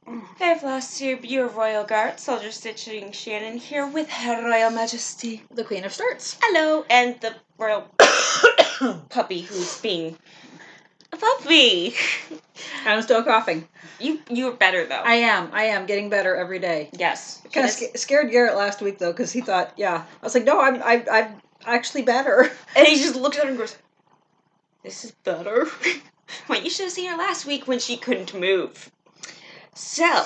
Hey Flosstube, your Royal Guard, Soldier Stitching Shannon here with Her Royal Majesty, the Queen of Starts. Hello, and the Royal puppy who's being a puppy. I'm still coughing. You're better though. I am getting better every day. Yes. Kind of scared Garrett last week though, because he thought, I was like, no, I'm actually better. And he just looks at her and goes, "This is better." Well, you should have seen her last week when she couldn't move. So,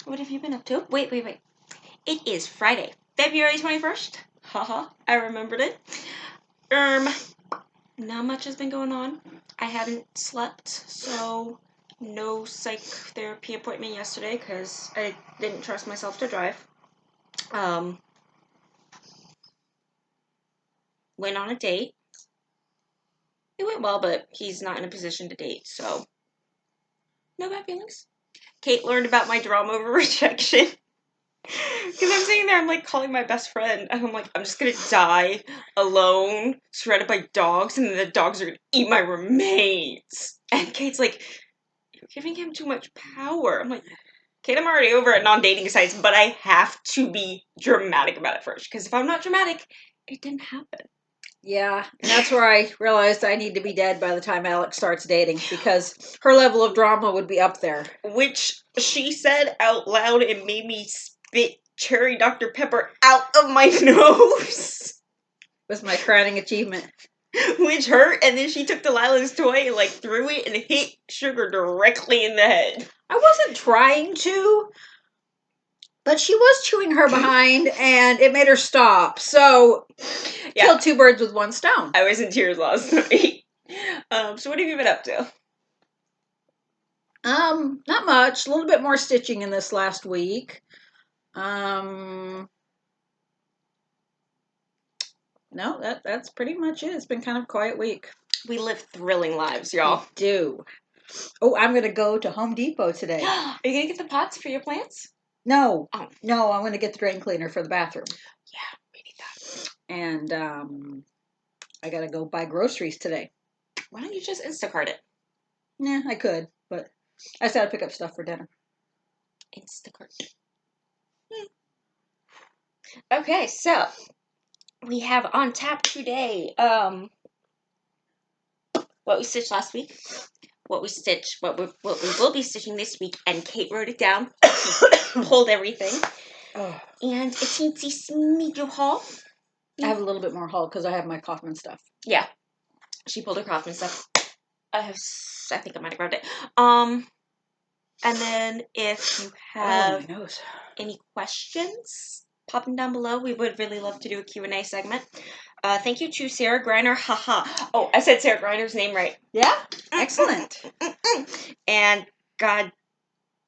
what have you been up to? Wait. It is Friday, February 21st. Haha, I remembered it. Not much has been going on. I haven't slept, so no psychotherapy appointment yesterday because I didn't trust myself to drive. Went on a date. It went well, but he's not in a position to date, so no bad feelings. Kate learned about my drama over rejection. Because I'm sitting there, I'm like calling my best friend, and I'm like, I'm just gonna die alone, surrounded by dogs, and then the dogs are gonna eat my remains. And Kate's like, you're giving him too much power. I'm like, Kate, I'm already over at non-dating sites, but I have to be dramatic about it first. Because if I'm not dramatic, it didn't happen. Yeah, and that's where I realized I need to be dead by the time Alex starts dating, because her level of drama would be up there. Which she said out loud and made me spit cherry Dr. Pepper out of my nose. Was my crowning achievement. Which hurt, and then she took Delilah's toy and threw it and hit Sugar directly in the head. I wasn't trying to, but she was chewing her behind, and it made her stop. So, killed two birds with one stone. I was in tears last night. So what have you been up to? Not much. A little bit more stitching in this last week. No, that's pretty much it. It's been kind of a quiet week. We live thrilling lives, y'all. We do. Oh, I'm gonna go to Home Depot today. Are you gonna get the pots for your plants? No. Oh. No, I'm gonna get the drain cleaner for the bathroom. Yeah, we need that. And I gotta go buy groceries today. Why don't you just Instacart it? Yeah, I could, but I just gotta pick up stuff for dinner. Instacart. Okay, so we have on tap today what we stitched last week, what we will be stitching this week, and Kate wrote it down. Pulled everything. Oh. And a teensy smidge haul. I have a little bit more haul because I have my Kaufman stuff. Yeah. She pulled her Kaufman stuff. I think I might have grabbed it. And then if you have any questions, pop them down below. We would really love to do a Q&A segment. Thank you to Sarah Griner. Haha. Oh, I said Sarah Griner's name right. Yeah? Excellent. And God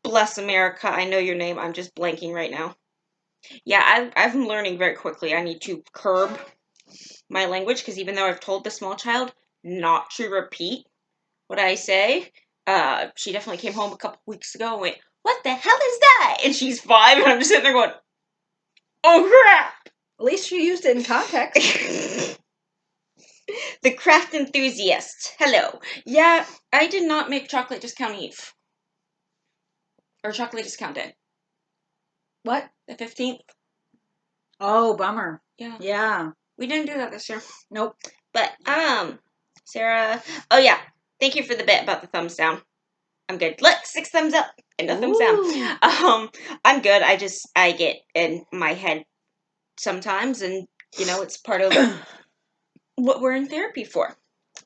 bless America. I know your name. I'm just blanking right now. Yeah, I'm learning very quickly. I need to curb my language because even though I've told the small child not to repeat what I say, she definitely came home a couple weeks ago and went, "What the hell is that?" And she's 5, and I'm just sitting there going, "Oh crap!" At least you used it in context. The craft enthusiast. Hello. Yeah, I did not make chocolate discount Eve. Or chocolate discount day. What? The 15th. Oh, bummer. Yeah. Yeah. We didn't do that this year. Nope. But, Sarah. Oh, yeah. Thank you for the bit about the thumbs down. I'm good. Look, 6 thumbs up and no thumbs down. I'm good. I get in my head sometimes, and, it's part of what we're in therapy for.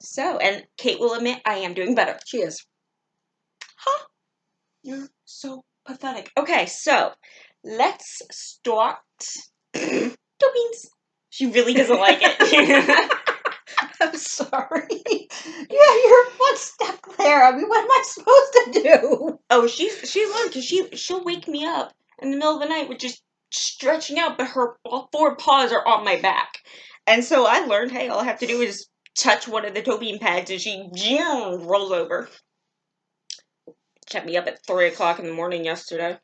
So, and Kate will admit I am doing better. She is. Huh? You're so pathetic. Okay, so let's start. Beans. She really doesn't like it. I'm sorry. Yeah, you're one step there. I mean, what am I supposed to do? Oh, she's learned because she'll wake me up in the middle of the night with just stretching out, but her all 4 paws are on my back. And so I learned, hey, all I have to do is touch one of the toe bean pads and she rolls over. Kept me up at 3 o'clock in the morning yesterday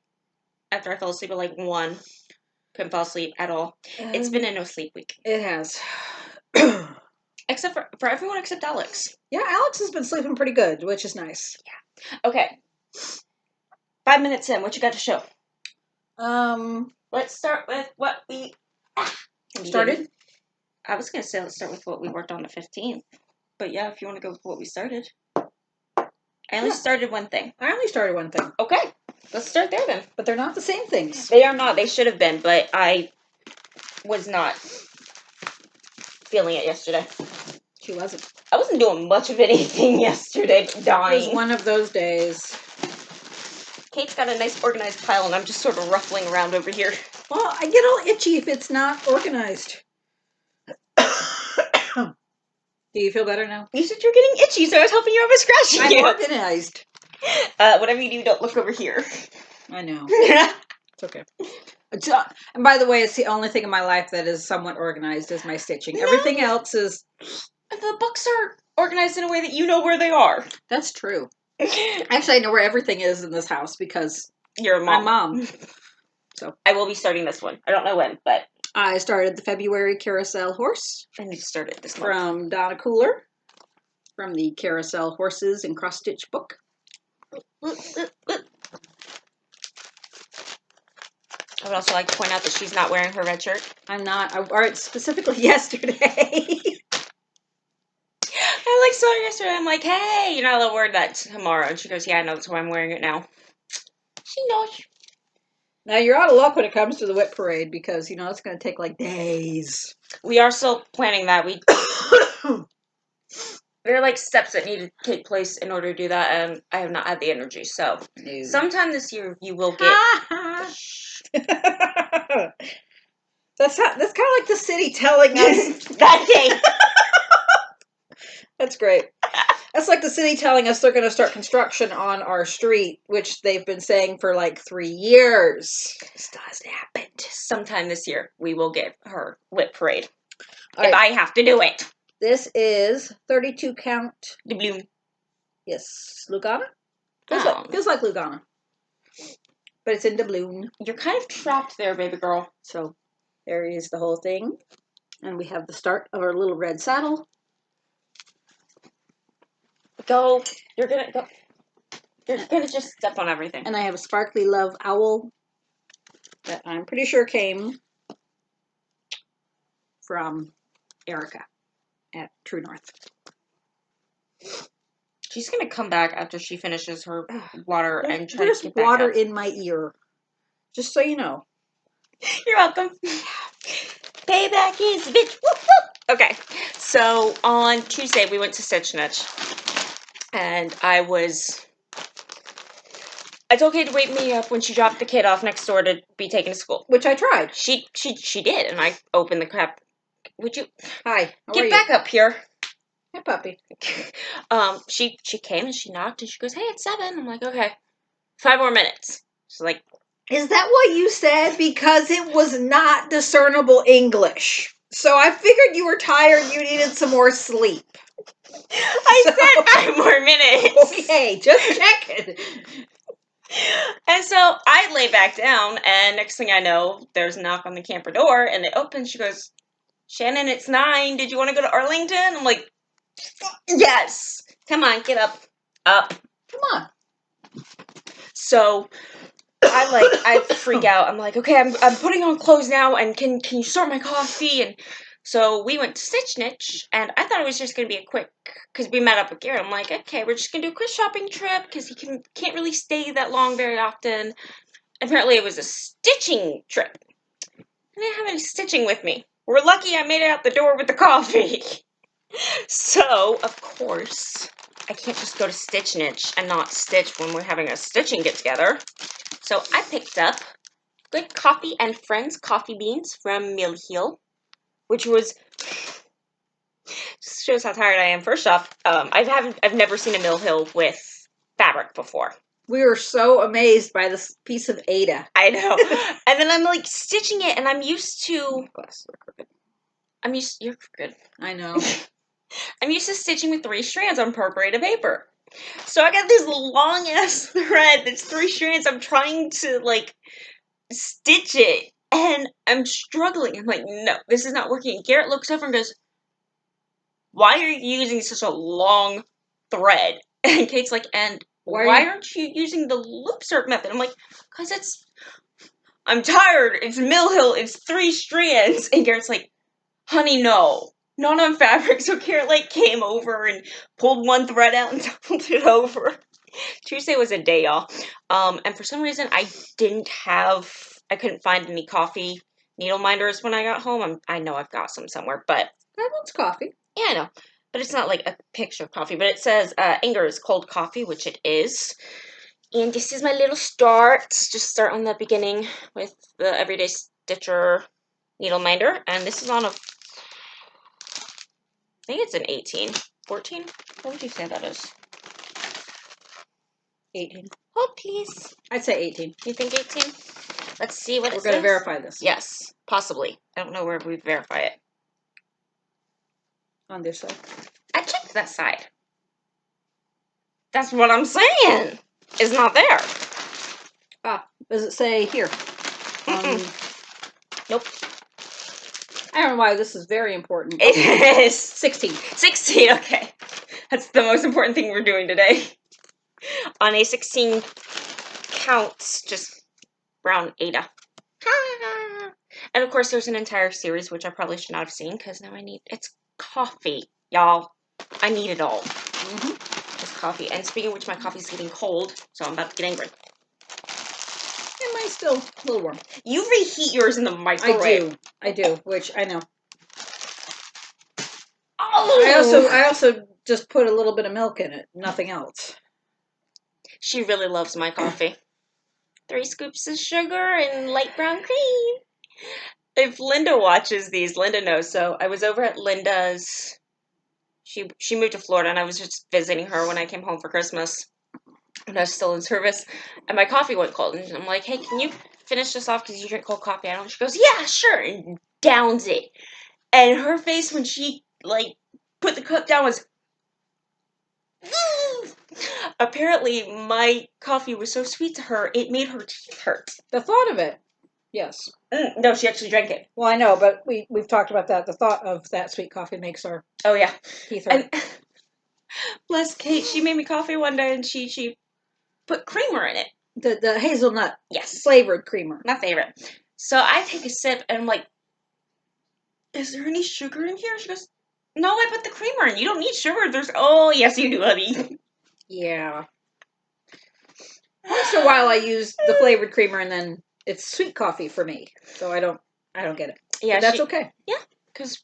after I fell asleep at 1. Couldn't fall asleep at all. It's been a no sleep week. It has. Except for everyone except Alex. Yeah, Alex has been sleeping pretty good, which is nice. Yeah. Okay. 5 minutes in, what you got to show? Um, Let's start with what we started. I was gonna say let's start with what we worked on the 15th, but yeah, if you want to go with what we started. I only started one thing. I only started one thing. Okay, let's start there then. But they're not the same things. They are not. They should have been, but I was not feeling it yesterday. She wasn't. I wasn't doing much of anything yesterday, but dying. It was one of those days. Kate's got a nice organized pile, and I'm just sort of ruffling around over here. Well, I get all itchy if it's not organized. Do you feel better now? You said you're getting itchy, so I was hoping you were scratching you. I'm organized. Whatever you do, don't look over here. I know. It's okay. And by the way, it's the only thing in my life that is somewhat organized is my stitching. No. Everything else is... The books are organized in a way that you know where they are. That's true. Actually, I know where everything is in this house because... You're a mom. I'm mom. So I will be starting this one. I don't know when, but... I started the February Carousel Horse. And you started this month. From Donna Cooler. From the Carousel Horses and Cross Stitch book. I would also like to point out that she's not wearing her red shirt. I'm not. I wore it specifically yesterday. I saw her yesterday. I'm like, hey, you're not allowed to wear that tomorrow. And she goes, yeah, I know, that's why I'm wearing it now. She knows. Now, you're out of luck when it comes to the whip parade because, it's going to take like days. We are still planning that. There are steps that need to take place in order to do that, and I have not had the energy. So, sometime this year, you will get... That's kind of like the city telling us... that day. That's great. That's like the city telling us they're going to start construction on our street, which they've been saying for 3 years. Still hasn't happened. Sometime this year, we will get her whip parade. All if right. I have to do it. This is 32 count. Doubloon. Yes. Lugana? Feels like Lugana. But it's in doubloon. You're kind of trapped there, baby girl. So there is the whole thing. And we have the start of our little red saddle. Go. You're gonna go. You're gonna just step on everything. And I have a Sparkly Love owl that I'm pretty sure came from Erica at True North. She's gonna come back after she finishes her water and try There's to get back water up. in my ear. Just so you know. You're welcome. Payback is a bitch. Whoop, whoop. Okay, so on Tuesday we went to Stitch Niche. And I told Kate to wake me up when she dropped the kid off next door to be taken to school. Which I tried. She did, and I opened the crap. Would you... Hi. Get back up here. Hi, puppy. She came and she knocked and she goes, hey, it's 7. I'm like, okay. 5 more minutes. She's like... Is that what you said? Because it was not discernible English. So I figured you were tired, you needed some more sleep. I said 5 more minutes. Okay, just checking. And so I lay back down, and next thing I know, there's a knock on the camper door, and it opens. She goes, Shannon, it's 9. Did you want to go to Arlington? I'm like, yes. Come on, get up. Up. Come on. So I freak out. I'm like, okay, I'm putting on clothes now, and can you sort my coffee? And so we went to Stitch Niche, and I thought it was just going to be a quick, because we met up with Garrett. I'm like, okay, we're just going to do a quick shopping trip, because he can't really stay that long very often. Apparently it was a stitching trip. I didn't have any stitching with me. We're lucky I made it out the door with the coffee. So, of course, I can't just go to Stitch Niche and not stitch when we're having a stitching get-together. So I picked up Good Coffee and Friends coffee beans from Mill Hill, which was... Just shows how tired I am. First off, I've never seen a Mill Hill with fabric before. We were so amazed by this piece of Ada. I know. And then I'm stitching it, and I'm used to... You're crooked. I know. I'm used to stitching with 3 strands on perforated paper. So I got this long ass thread that's 3 strands. I'm trying to stitch it, and I'm struggling. I'm like, no, this is not working. Garrett looks over and goes, why are you using such a long thread? And Kate's like, and why aren't you using the loop syrup method? I'm like, because I'm tired. It's Mill Hill. It's 3 strands. And Garrett's like, honey, no. Not on fabric. So Garrett, like, came over and pulled one thread out and doubled it over. Tuesday was a day, y'all. And for some reason, I couldn't find any coffee needle minders when I got home. I know I've got some somewhere, but... That one's coffee. Yeah, I know. But it's not like a picture of coffee. But it says Anger is cold coffee, which it is. And this is my little start. Just start on the beginning with the Everyday Stitcher needle minder. And this is on I think it's an 18. 14? What would you say that is? 18. Oh, please. I'd say 18. You think 18? Let's see what it says. We're going to verify this. Yes, possibly. I don't know where we verify it. On this side. I checked that side. That's what I'm saying. It's not there. Ah, does it say here? Nope. I don't know why this is very important. It is. 16. 16, okay. That's the most important thing we're doing today. On a 16 counts, just brown Ada. And of course, there's an entire series, which I probably should not have seen, because now it's coffee, y'all. I need it all. It's coffee. And speaking of which, my coffee's getting cold, so I'm about to get angry. And mine's still a little warm. You reheat yours in the microwave. I do, which I know. Oh! I also just put a little bit of milk in it, nothing else. She really loves my coffee. 3 scoops of sugar and light brown cream. If Linda watches these, Linda knows. So I was over at Linda's. She moved to Florida, and I was just visiting her when I came home for Christmas. And I was still in service, and my coffee went cold. And I'm like, hey, can you finish this off because you drink cold coffee? I don't. She goes, yeah, sure, and downs it. And her face when she like put the cup down was. Apparently, my coffee was so sweet to her, it made her teeth hurt. The thought of it, yes. No, she actually drank it. Well, I know, but we've talked about that. The thought of that sweet coffee makes our teeth hurt. And, bless Kate, she made me coffee one day, and she put creamer in it. The hazelnut yes, flavored creamer. My favorite. So I take a sip, and I'm like, is there any sugar in here? She goes, no, I put the creamer in. You don't need sugar. Oh, yes, you do, honey. Yeah. Once in a while, I use the flavored creamer, and then it's sweet coffee for me. So I don't get it. Yeah, but that's okay. Yeah, because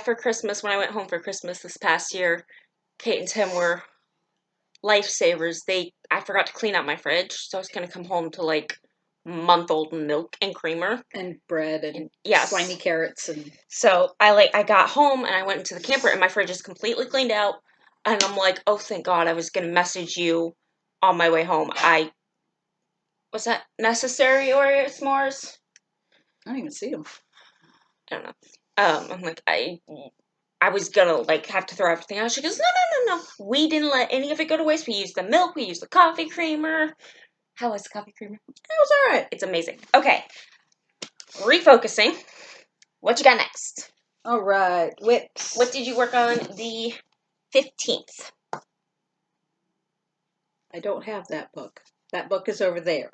for Christmas, when I went home for Christmas this past year, Kate and Tim were lifesavers. I forgot to clean out my fridge, so I was gonna come home to like month-old milk and creamer and bread and slimy carrots and. So I got home and I went into the camper and my fridge is completely cleaned out, and I'm like, oh, thank God, I was gonna message you on my way home. Was that necessary Oreo s'mores? I don't even see them. I don't know. I'm like, I was gonna like have to throw everything out. She goes, no. We didn't let any of it go to waste. We used the milk. We used the coffee creamer. How was the coffee creamer? It was all right. It's amazing. Okay. Refocusing. What you got next? All right. Whips. What did you work on the 15th? I don't have that book. That book is over there.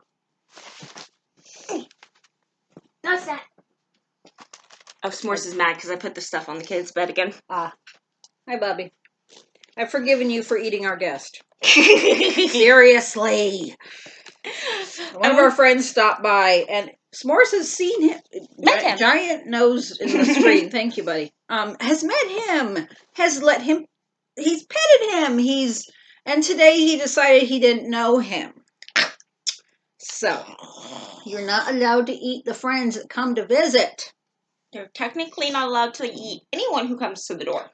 What's that? Oh, S'mores is mad because I put the stuff on the kids' bed again. Ah. Hi, Bobby. I've forgiven you for eating our guest. Seriously. One of our friends stopped by, and S'mores has seen him. Giant nose in the screen. Thank you, buddy. Has met him. Has let him. He's petted him. And today he decided he didn't know him. So, you're not allowed to eat the friends that come to visit. You're technically not allowed to eat anyone who comes to the door.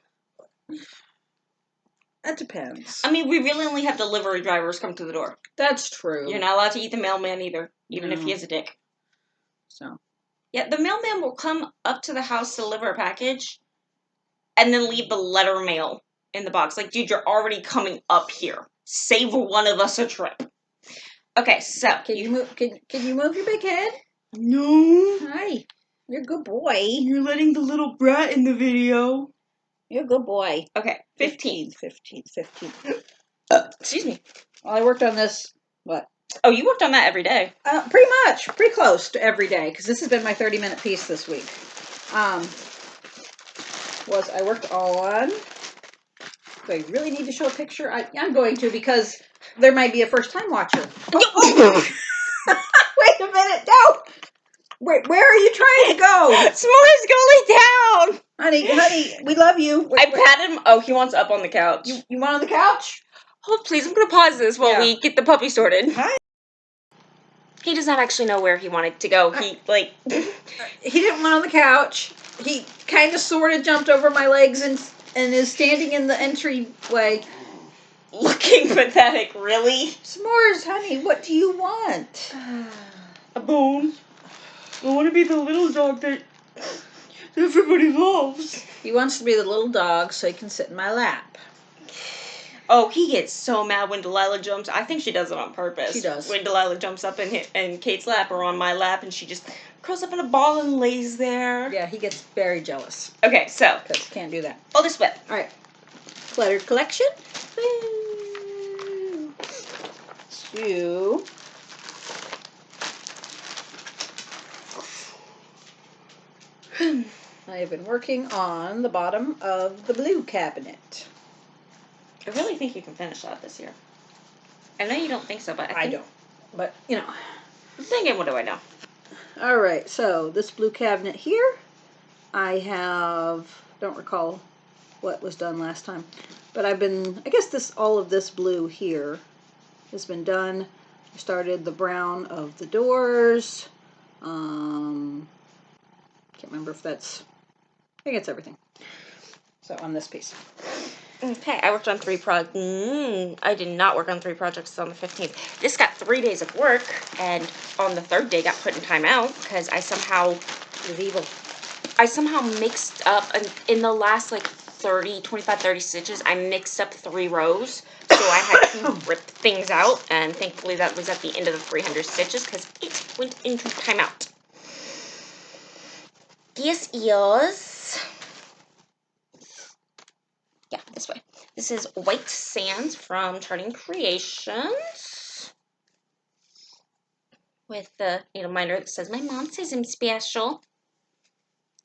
That depends. I mean, we really only have delivery drivers come to the door. That's true. You're not allowed to eat the mailman either, even if he is a dick. So. Yeah, the mailman will come up to the house to deliver a package and then leave the letter mail in the box. Like, dude, you're already coming up here. Save one of us a trip. Okay, so. Can you move your big head? No. Hi. You're a good boy. You're letting the little brat in the video. You're a good boy. Okay, 15th. 15th. Excuse me. Well, I worked on this, what? Oh, you worked on that every day. Pretty much. Pretty close to every day, because this has been my 30-minute piece this week. I worked on... Do I really need to show a picture? I'm going to, because there might be a first-time watcher. Oh. Wait a minute. No! Where are you trying to go? S'mores going down! Honey, we love you. I pat him. Oh, he wants up on the couch. You want on the couch? Oh, please, I'm going to pause this while we get the puppy sorted. Hi. He does not actually know where he wanted to go. He didn't want on the couch. He kind of sort of jumped over my legs and is standing in the entryway. Looking pathetic, really? S'mores, honey, what do you want? A bone. I want to be the little dog that everybody loves. He wants to be the little dog so he can sit in my lap. Oh, he gets so mad when Delilah jumps. I think she does it on purpose. She does. When Delilah jumps up in Kate's lap or on my lap, and she just curls up in a ball and lays there. Yeah, he gets very jealous. Okay, so. Because can't do that. All this wet. All right. Cluttered collection. So... I have been working on the bottom of the blue cabinet. I really think you can finish that this year. I know you don't think so, but I don't. But, you know. I'm thinking, what do I know? All right, so this blue cabinet here, don't recall what was done last time, but I guess all of this blue here has been done. I started the brown of the doors. Can't remember if I think it's everything. So on this piece. Okay, I worked on 3 projects. I did not work on 3 projects on the 15th. This got 3 days of work, and on the 3rd day got put in timeout because I somehow mixed up, in the last 25, 30 stitches, I mixed up 3 rows, so I had to rip things out, and thankfully that was at the end of the 300 stitches because it went into timeout. This is... yeah, this way. This is White Sands from Charting Creations. With the minder that says, "My mom says I'm special."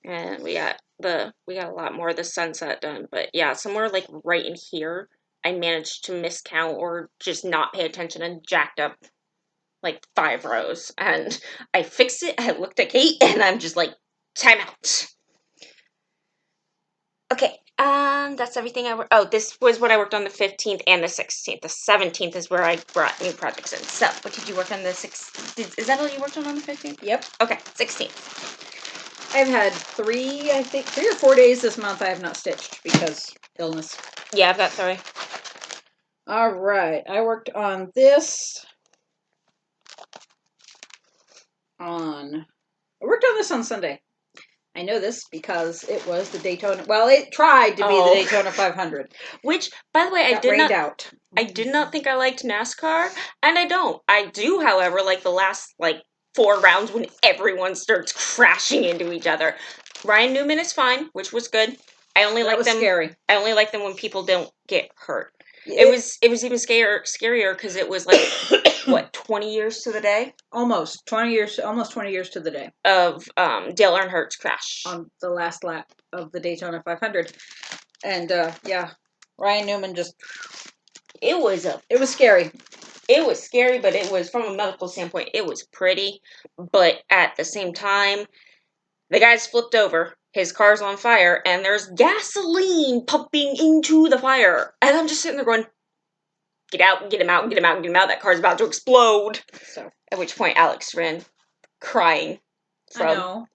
And we got a lot more of the sunset done. But yeah, somewhere right in here, I managed to miscount or just not pay attention and jacked up 5 rows. And I fixed it. I looked at Kate and I'm just like, time out. Okay, that's everything this was what I worked on the 15th and the 16th. The 17th is where I brought new projects in. So, what did you work on the 16th? Is that all you worked on the 15th? Yep. Okay, 16th. I've had 3 or 4 days this month I have not stitched because illness. Yeah, I've got 3. All right, I worked on this on Sunday. I know this because it was the Daytona. Well, it tried to be the Daytona 500. Which, by the way, I did not think I liked NASCAR, and I don't. I do, however, like the last 4 rounds when everyone starts crashing into each other. Ryan Newman is fine, which was good. I only like them. Scary. I only like them when people don't get hurt. It was even scarier because it was 20 years to the day? Almost 20 years to the day of Dale Earnhardt's crash on the last lap of the Daytona 500, and Ryan Newman just. It was scary. It was scary, but it was, from a medical standpoint, it was pretty. But at the same time, the guy's flipped over. His car's on fire, and there's gasoline pumping into the fire. And I'm just sitting there going, get out, get him out, get him out, get him out. That car's about to explode. So, at which point Alex ran crying. I know.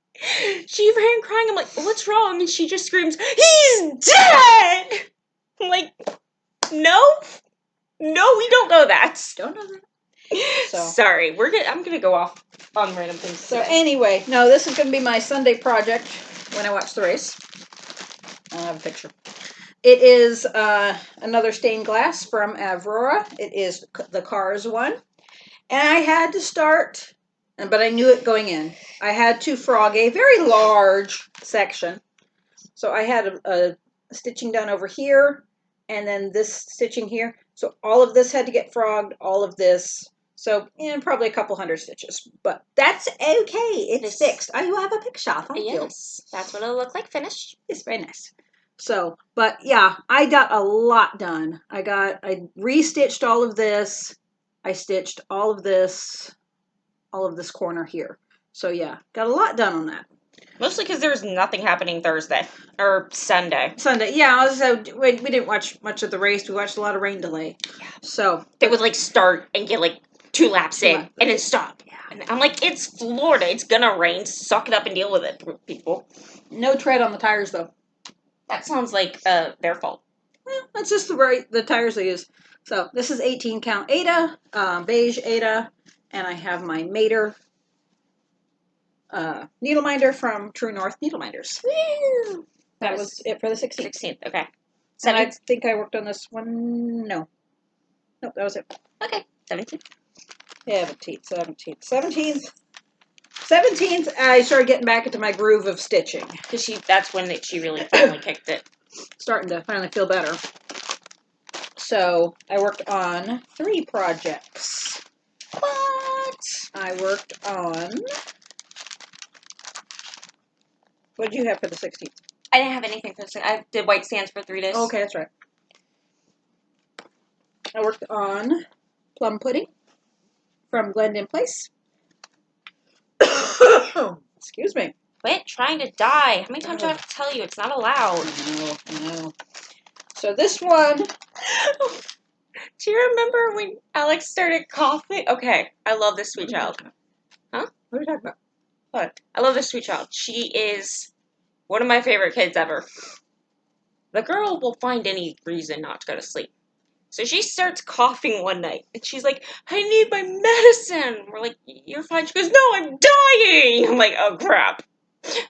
She ran crying. I'm like, what's wrong? And she just screams, he's dead! I'm like, no, we don't know that. Don't know that. So. Sorry, I'm gonna go off on random things. So anyway, no, this is gonna be my Sunday project when I watch the race. I'll have a picture. It is another stained glass from Aurora. It is the Cars one, and I had to start, but I knew it going in. I had to frog a very large section, so I had a stitching done over here, and then this stitching here. So all of this had to get frogged, all of this. So, probably a couple hundred stitches. But that's okay. It's fixed. Oh, you have a picture. Thank you. Yes, that's what it'll look like finished. It's very nice. So, but yeah, I got a lot done. I restitched all of this. I stitched all of this corner here. So yeah, got a lot done on that. Mostly because there's nothing happening Thursday or Sunday. Yeah. So we didn't watch much of the race. We watched a lot of rain delay. Yeah. So they would like start and get like 2 laps in and then stop. Yeah. And I'm like, it's Florida. It's gonna rain. Suck it up and deal with it, people. No tread on the tires though. That sounds like their fault. Well, that's just the tires they use. So this is 18 count Ada, beige Ada, and I have my Mater needle minder from True North Needle Minders. Woo! That was it for the 16th. 16th, okay. And I think I worked on this one. No. Nope, that was it. Okay, 17th. 17th, I started getting back into my groove of stitching. Because that's when she really finally kicked it. Starting to finally feel better. So, I worked on 3 projects. What? I worked on... What did you have for the 16th? I didn't have anything for the 16th. I did white sands for 3 days. Okay, that's right. I worked on plum pudding from Glendon Place. Excuse me. Quit trying to die. How many times do I have to tell you? It's not allowed. I know. So this one... Do you remember when Alex started coughing? Okay, I love this sweet child. Huh? What are you talking about? What? I love this sweet child. She is one of my favorite kids ever. The girl will find any reason not to go to sleep. So she starts coughing one night, and she's like, I need my medicine. We're like, you're fine. She goes, no, I'm dying. I'm like, oh, crap.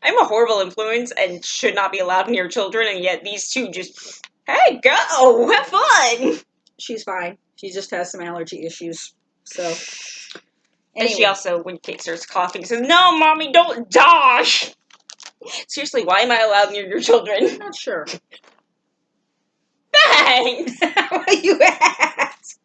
I'm a horrible influence and should not be allowed near children, and yet these two just, hey, go, have fun. She's fine. She just has some allergy issues. So, anyway. And she also, when Kate starts coughing, says, no, Mommy, don't die. Seriously, why am I allowed near your children? I'm not sure. Thanks. Why you ask?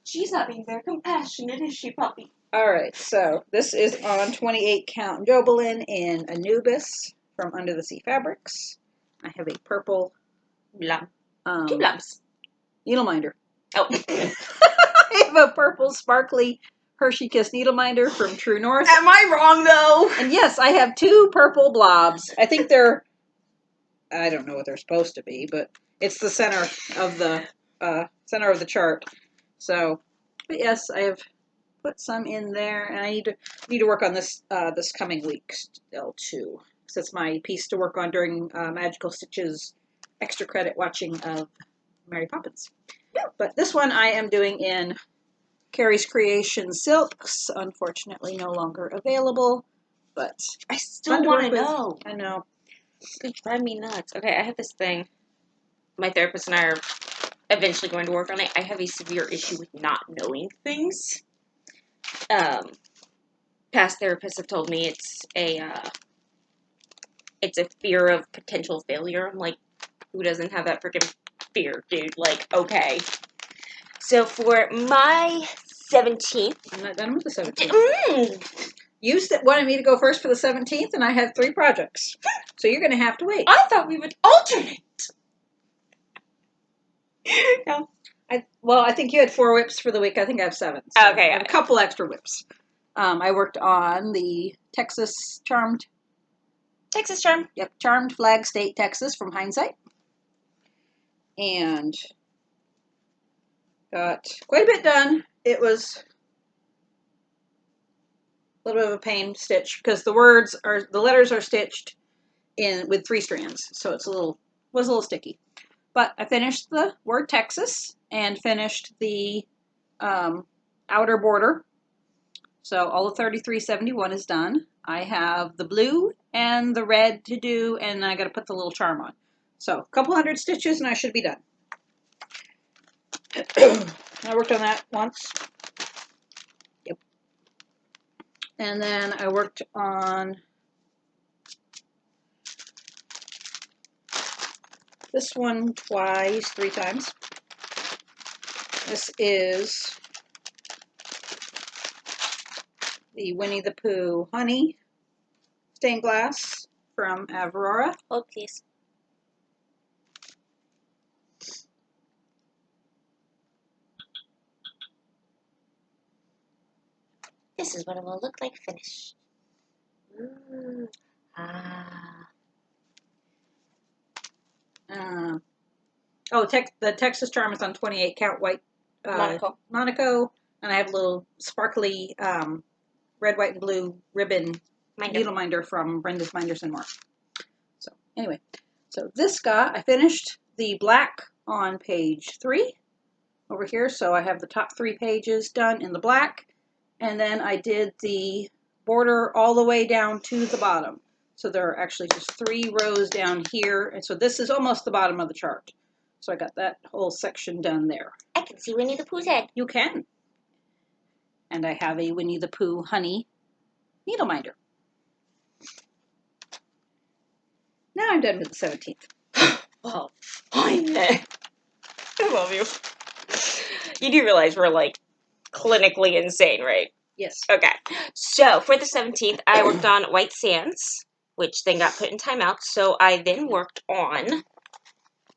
She's not being very compassionate, is she, puppy? Alright, so this is on 28 count Jobelin in Anubis from Under the Sea Fabrics. I have a purple blob. 2 blobs. Needle minder. Oh. I have a purple sparkly Hershey Kiss needle minder from True North. Am I wrong though? And yes, I have 2 purple blobs. I think they're, I don't know what they're supposed to be, but it's the center of the chart. So, but yes, I have put some in there, and I need to work on this this coming week still too, because it's my piece to work on during Magical Stitches extra credit watching of Mary Poppins. Yeah. But this one I am doing in Carrie's Creation Silks, unfortunately no longer available, but I still want to know. I know. It drive me nuts. Okay, I have this thing. My therapist and I are eventually going to work on it. I have a severe issue with not knowing things. Past therapists have told me it's a fear of potential failure. I'm like, who doesn't have that freaking fear, dude? Like, okay. So for my 17th... I'm not done with the 17th. You wanted me to go first for the 17th, and I have 3 projects. So you're going to have to wait. I thought we would alternate. No. I think you had 4 whips for the week. I think I have 7. So okay. I have a couple extra whips. I worked on the Texas Charmed. Yep, Charmed Flag State, Texas from Hindsight. And got quite a bit done. It was a little bit of a pain stitch because the letters are stitched in with 3 strands, so was a little sticky. But I finished the word Texas and finished the outer border. So all of 3371 is done. I have the blue and the red to do, and I got to put the little charm on. So a couple hundred stitches and I should be done. I worked on that once. Yep. And then I worked on this one 3 times. This is the Winnie the Pooh Honey stained glass from Aurora. Hold, please. This is what it will look like finished. Ooh. Ah. The Texas Charm is on 28 count white Monaco, and I have a little sparkly red, white, and blue ribbon needle minder from Brenda's Minders and More. So anyway, so this I finished the black on page 3 over here. So I have the top 3 pages done in the black, and then I did the border all the way down to the bottom. So there are actually just 3 rows down here, and so this is almost the bottom of the chart. So I got that whole section done there. I can see Winnie the Pooh's head. You can. And I have a Winnie the Pooh Honey needle minder. Now I'm done with the 17th. Oh, fine. I love you. You do realize we're like clinically insane, right? Yes. Okay. So for the 17th, I worked on White Sands, which then got put in timeout. So I then worked on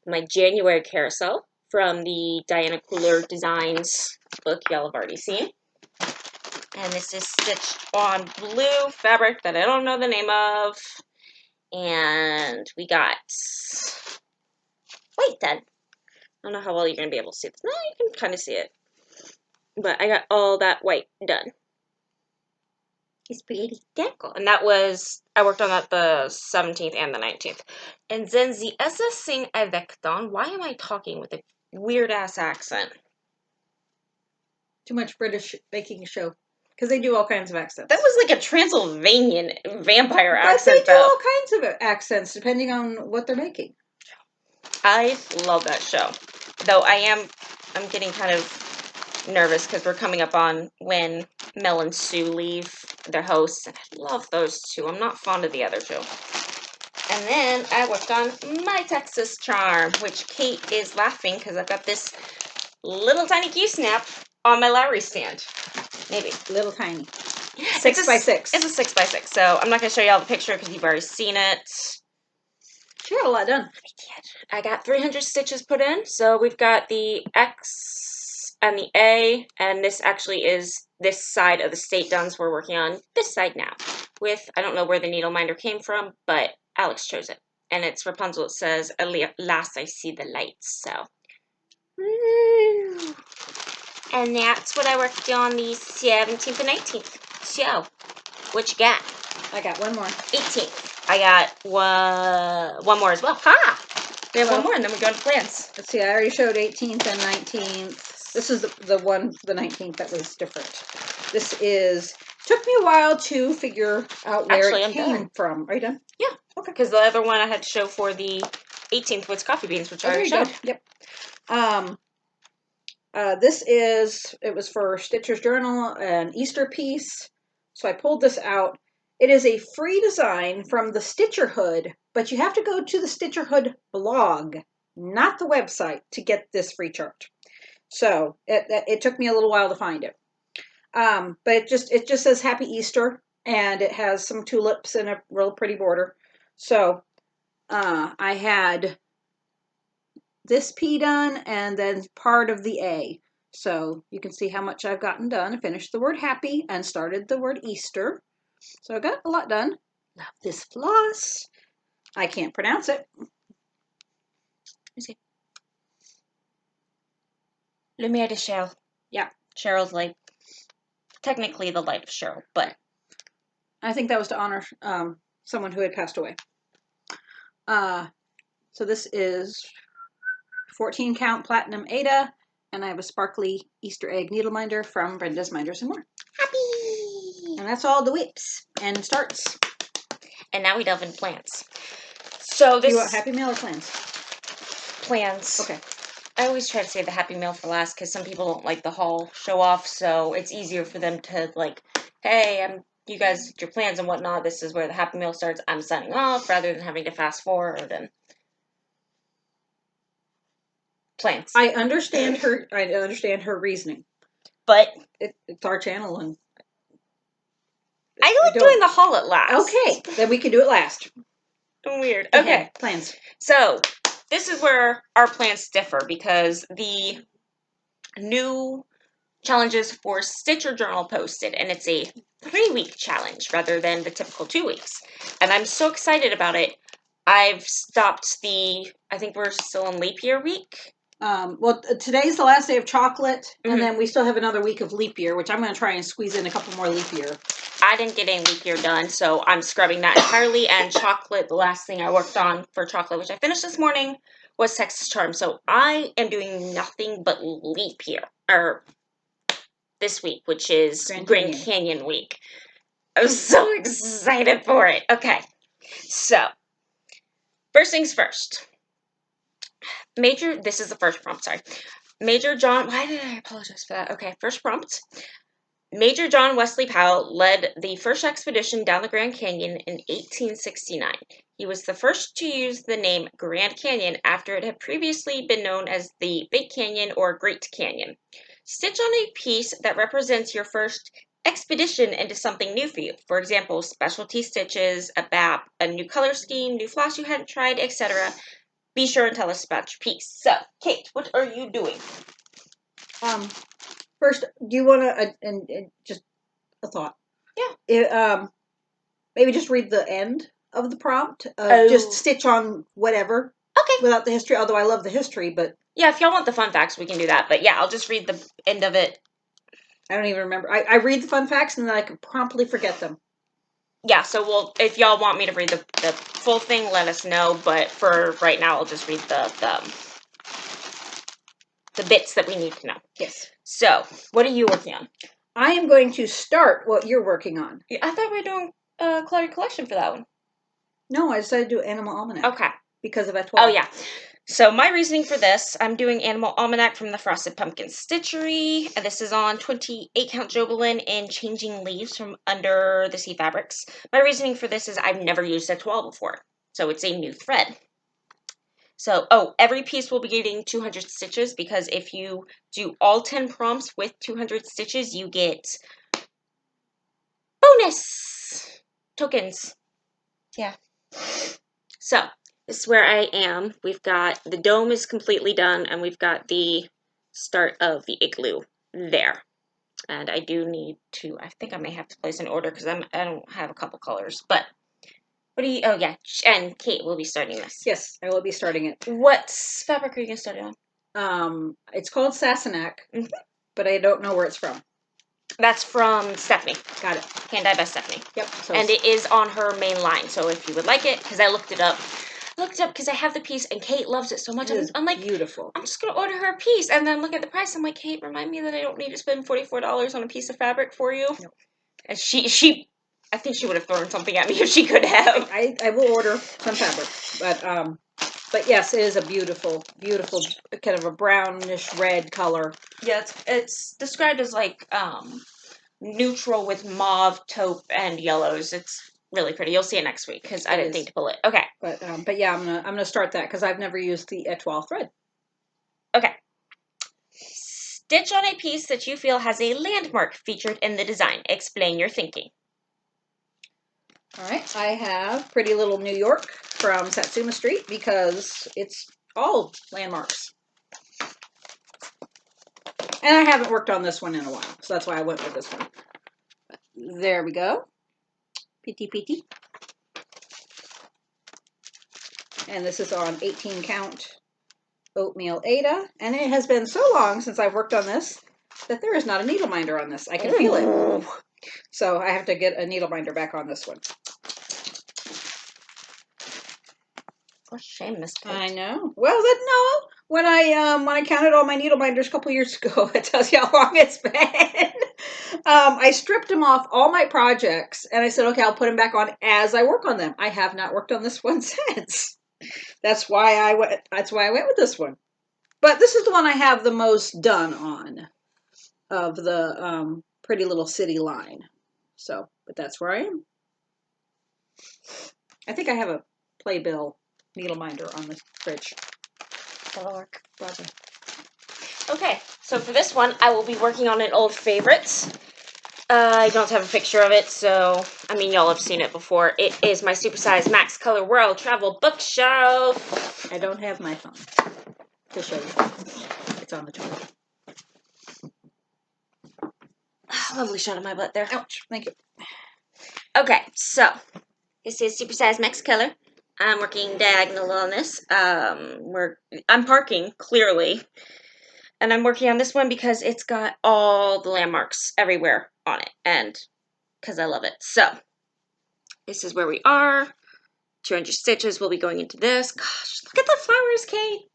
my January carousel from the Diana Cooler Designs book y'all have already seen. And this is stitched on blue fabric that I don't know the name of. And we got white done. I don't know how well you're going to be able to see this. No, you can kind of see it. But I got all that white done. It's pretty. D'accord. And that was, I worked on that the 17th and the 19th. And then the other thing I worked on, why am I talking with a weird-ass accent? Too much British baking show. Because they do all kinds of accents. That was like a Transylvanian vampire accent, but they do all kinds of accents depending on what they're making. I love that show. Though I'm getting kind of nervous because we're coming up on when Mel and Sue leave their hosts. And I love those two. I'm not fond of the other two. And then I worked on my Texas Charm, which Kate is laughing because I've got this little tiny key snap on my Lowry stand. Maybe. Little tiny. 6 by 6. It's a 6 by 6. So I'm not going to show you all the picture because you've already seen it. She got a lot done. I got 300 stitches put in. So we've got the X and the A, and this actually is this side of the state done. So we're working on this side now. With, I don't know where the needle minder came from, but Alex chose it. And it's Rapunzel. It says, "At last I see the lights." So. Woo. And that's what I worked on the 17th and 18th. So, what you got? I got one more. 18th. I got one more as well. Ha! We have one more, and then we go into plans. Let's see, I already showed 18th and 19th. This is the one, the 19th, that was different. This is, took me a while to figure out where it came from. Are you done? Yeah. Okay. Because the other one I had to show for the 18th was coffee beans, which I already showed. Yep. It was for Stitcher's Journal, an Easter piece. So I pulled this out. It is a free design from the Stitcherhood, but you have to go to the Stitcherhood blog, not the website, to get this free chart. So it took me a little while to find it. But it just says Happy Easter, and it has some tulips and a real pretty border. So I had this P done and then part of the A. So you can see how much I've gotten done. I finished the word happy and started the word Easter. So I got a lot done. Love this floss. I can't pronounce it. Is it Lumiere de Cheryl? Yeah. Cheryl's like technically the light of Cheryl, but I think that was to honor someone who had passed away. So this is 14 count platinum Ada, and I have a sparkly Easter egg needle minder from Brenda's Minders and More. Happy! And that's all the whips and starts. And now we delve into plans. So this. Do you want Happy Mail or plans? Plans. Okay. I always try to save the Happy Mail for last because some people don't like the haul show off, so it's easier for them to like, hey, you guys did your plans and whatnot. This is where the Happy Mail starts. I'm signing off rather than having to fast forward and. plants. I understand her reasoning. But it's our channel, and I like doing the haul at last. Okay, then we can do it last. Weird. Okay, plans. So this is where our plans differ because the new challenges for Stitcher Journal posted, and it's a 3-week challenge rather than the typical 2 weeks. And I'm so excited about it. I've stopped I think we're still in leap year week. Well, today's the last day of chocolate, and then we still have another week of leap year, which I'm going to try and squeeze in a couple more leap year. I didn't get any leap year done, so I'm scrubbing that entirely. And chocolate, the last thing I worked on for chocolate, which I finished this morning, was Texas Charm. So I am doing nothing but leap year, or this week, which is Grand Canyon week. I was so excited for it. Okay, so first things first. This is the first prompt, sorry. Major John, why did I apologize for that? Okay, first prompt. Major John Wesley Powell led the first expedition down the Grand Canyon in 1869. He was the first to use the name Grand Canyon after it had previously been known as the Big Canyon or Great Canyon. Stitch on a piece that represents your first expedition into something new for you. For example, specialty stitches, a BAP, a new color scheme, new floss you hadn't tried, etc. Be sure and tell us about your piece. So, Kate, what are you doing? First, do you want to, and just a thought? Yeah. Maybe just read the end of the prompt. Just stitch on whatever. Okay. Without the history, although I love the history, but... Yeah, if y'all want the fun facts, we can do that. But yeah, I'll just read the end of it. I don't even remember. I read the fun facts and then I can promptly forget them. Yeah, so if y'all want me to read the full thing, let us know. But for right now, I'll just read the bits that we need to know. Yes. So, what are you working on? I am going to start what you're working on. I thought we were doing Cluttered Collection for that one. No, I decided to do Animal Almanac. Okay. Because of Etoile. Oh, yeah. So my reasoning for this, I'm doing Animal Almanac from the Frosted Pumpkin Stitchery. And this is on 28 count Jobelin in Changing Leaves from Under the Sea Fabrics. My reasoning for this is I've never used Etoile before. So it's a new thread. So, every piece will be getting 200 stitches because if you do all 10 prompts with 200 stitches, you get bonus tokens. Yeah. So, this is where I am. We've got the dome is completely done, and we've got the start of the igloo there. And I do need to, I think I may have to place an order because I don't have a couple colors, but what do you, oh yeah, and Kate will be starting this. Yes, I will be starting it. What fabric are you going to start it on? It's called Sassenach, but I don't know where it's from. That's from Stephanie. Got it. Hand Dye by Stephanie. Yep. So and it is on her main line, so if you would like it, because I looked it up. Because I have the piece, and Kate loves it so much. I'm like, beautiful. I'm just going to order her a piece, and then look at the price. I'm like, Kate, remind me that I don't need to spend $44 on a piece of fabric for you. No. And she I think she would have thrown something at me if she could have. I will order some fabric, but yes, it is a beautiful, beautiful kind of a brownish red color. Yeah, it's described as like neutral with mauve, taupe, and yellows. It's really pretty. You'll see it next week because I didn't think to pull it. Okay, but yeah, I'm gonna start that because I've never used the Etoile thread. Okay. Stitch on a piece that you feel has a landmark featured in the design. Explain your thinking. All right, I have Pretty Little New York from Satsuma Street because it's all landmarks. And I haven't worked on this one in a while, so that's why I went with this one. There we go. Pity pity. And this is on 18 count Oatmeal Ada. And it has been so long since I've worked on this that there is not a needle minder on this. I can feel it. So I have to get a needle minder back on this one. For shame, Miss Kate. I know. Well, no. When I counted all my needle minders a couple years ago, it tells you how long it's been. I stripped them off all my projects, and I said, okay, I'll put them back on as I work on them. I have not worked on this one since. That's why I went with this one. But this is the one I have the most done on of the Pretty Little City line. So, but that's where I am. I think I have a Playbill needle minder on the fridge. That'll work. Roger. Okay, so for this one, I will be working on an old favorite. I don't have a picture of it, so, I mean, y'all have seen it before. It is my supersized Max Color World Travel Bookshelf. I don't have my phone to show you. It's on the toilet. Lovely shot of my butt there. Ouch, thank you. Okay, so, this is supersized Max Color. I'm working diagonal on this. I'm parking, clearly. And I'm working on this one because it's got all the landmarks everywhere on it. And because I love it. So, this is where we are. 200 stitches will be going into this. Gosh, look at the flowers, Kate.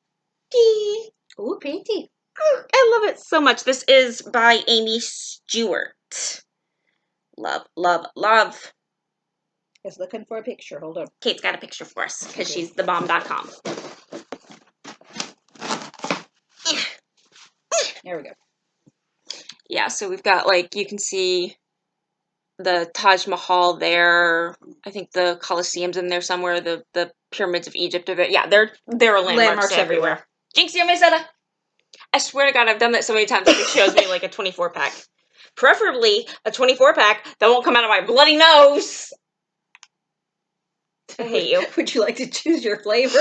Ooh, pretty. I love it so much. This is by Amy Stewart. Love, love, love. Just looking for a picture. Hold on. Kate's got a picture for us because she's thebomb.com. There we go. Yeah, so we've got, like, you can see the Taj Mahal there. I think the Colosseum's in there somewhere. The pyramids of Egypt are there. Yeah, there are landmarks everywhere. Jinxie on my soda. I swear to God, I've done that so many times that it shows me like a 24-pack. Preferably a 24-pack that won't come out of my bloody nose. I hate you. Would you like to choose your flavor?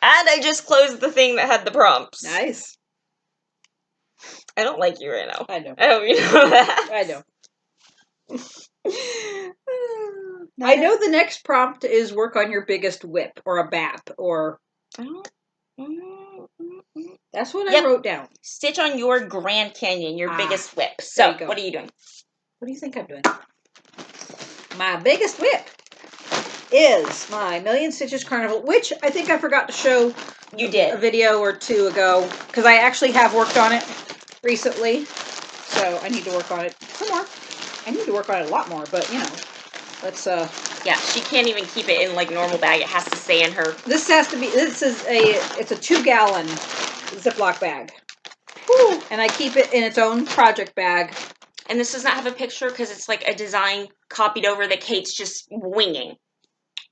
And I just closed the thing that had the prompts. Nice. I don't like you right now. I know. I hope you know that. I know. I know the next prompt is work on your biggest whip or a BAP or... That's what I wrote down. Stitch on your Grand Canyon, your biggest whip. So, what are you doing? What do you think I'm doing? My biggest whip is my Million Stitches Carnival, which I think I forgot to show you did a video or two ago, because I actually have worked on it recently, so I need to work on it some more. I need to work on it a lot more, but, you know, let's, yeah, she can't even keep it in, like, normal bag. It has to stay in her. This has to be, it's a 2-gallon Ziploc bag. Woo. And I keep it in its own project bag. And this does not have a picture because it's like a design copied over that Kate's just winging.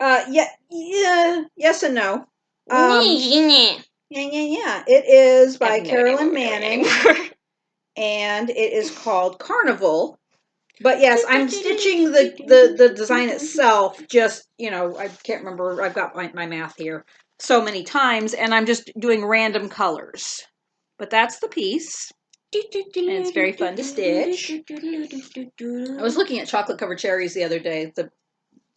Yes and no. Yeah. It is by Carolyn Manning, and it is called Carnival. But yes, I'm stitching the design itself. Just, you know, I can't remember. I've got my math here so many times, and I'm just doing random colors. But that's the piece. And it's very fun to stitch. I was looking at chocolate covered cherries the other day.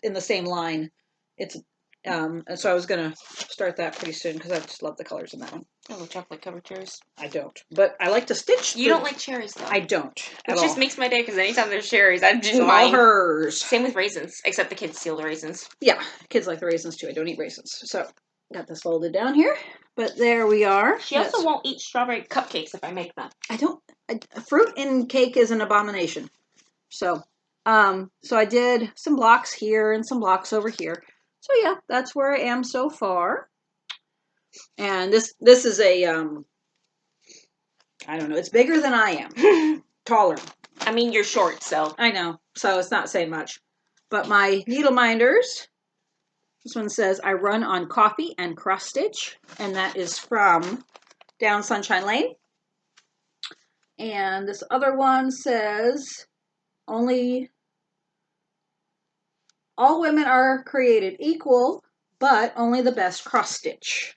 In the same line. It's and so I was gonna start that pretty soon because I just love the colors in that one. I love chocolate covered cherries. I don't, but I like to stitch. You don't like cherries though. I don't. Which just makes my day because anytime there's cherries, I didn't mind. All hers. Same with raisins, except the kids steal the raisins. Yeah, kids like the raisins too. I don't eat raisins, so got this folded down here. But there we are. She also won't eat strawberry cupcakes if I make them. I don't. Fruit in cake is an abomination. So I did some blocks here and some blocks over here. So yeah, that's where I am so far. And this is a I don't know, it's bigger than I am. Taller. I mean, you're short, so. I know, so it's not saying much. But my needle minders, this one says, I run on coffee and cross stitch. And that is from Down Sunshine Lane. And this other one says, all women are created equal, but only the best cross stitch.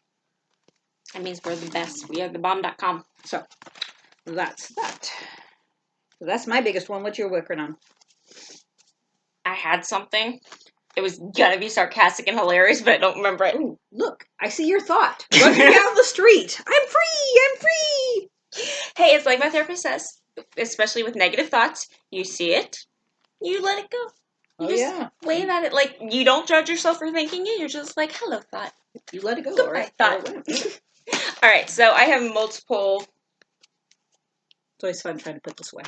That means we're the best. We are thebomb.com. So that's that. So that's my biggest one. What you're working on? I had something. It was gonna be sarcastic and hilarious, but I don't remember it. Ooh, look, I see your thought. Running down the street. I'm free. Hey, it's like my therapist says, especially with negative thoughts, you see it, you let it go. You just wave at it. Like, you don't judge yourself for thinking it. You're just like, hello, thought. You let it go. Goodbye, thought. All right, so I have multiple. It's always fun trying to put this away.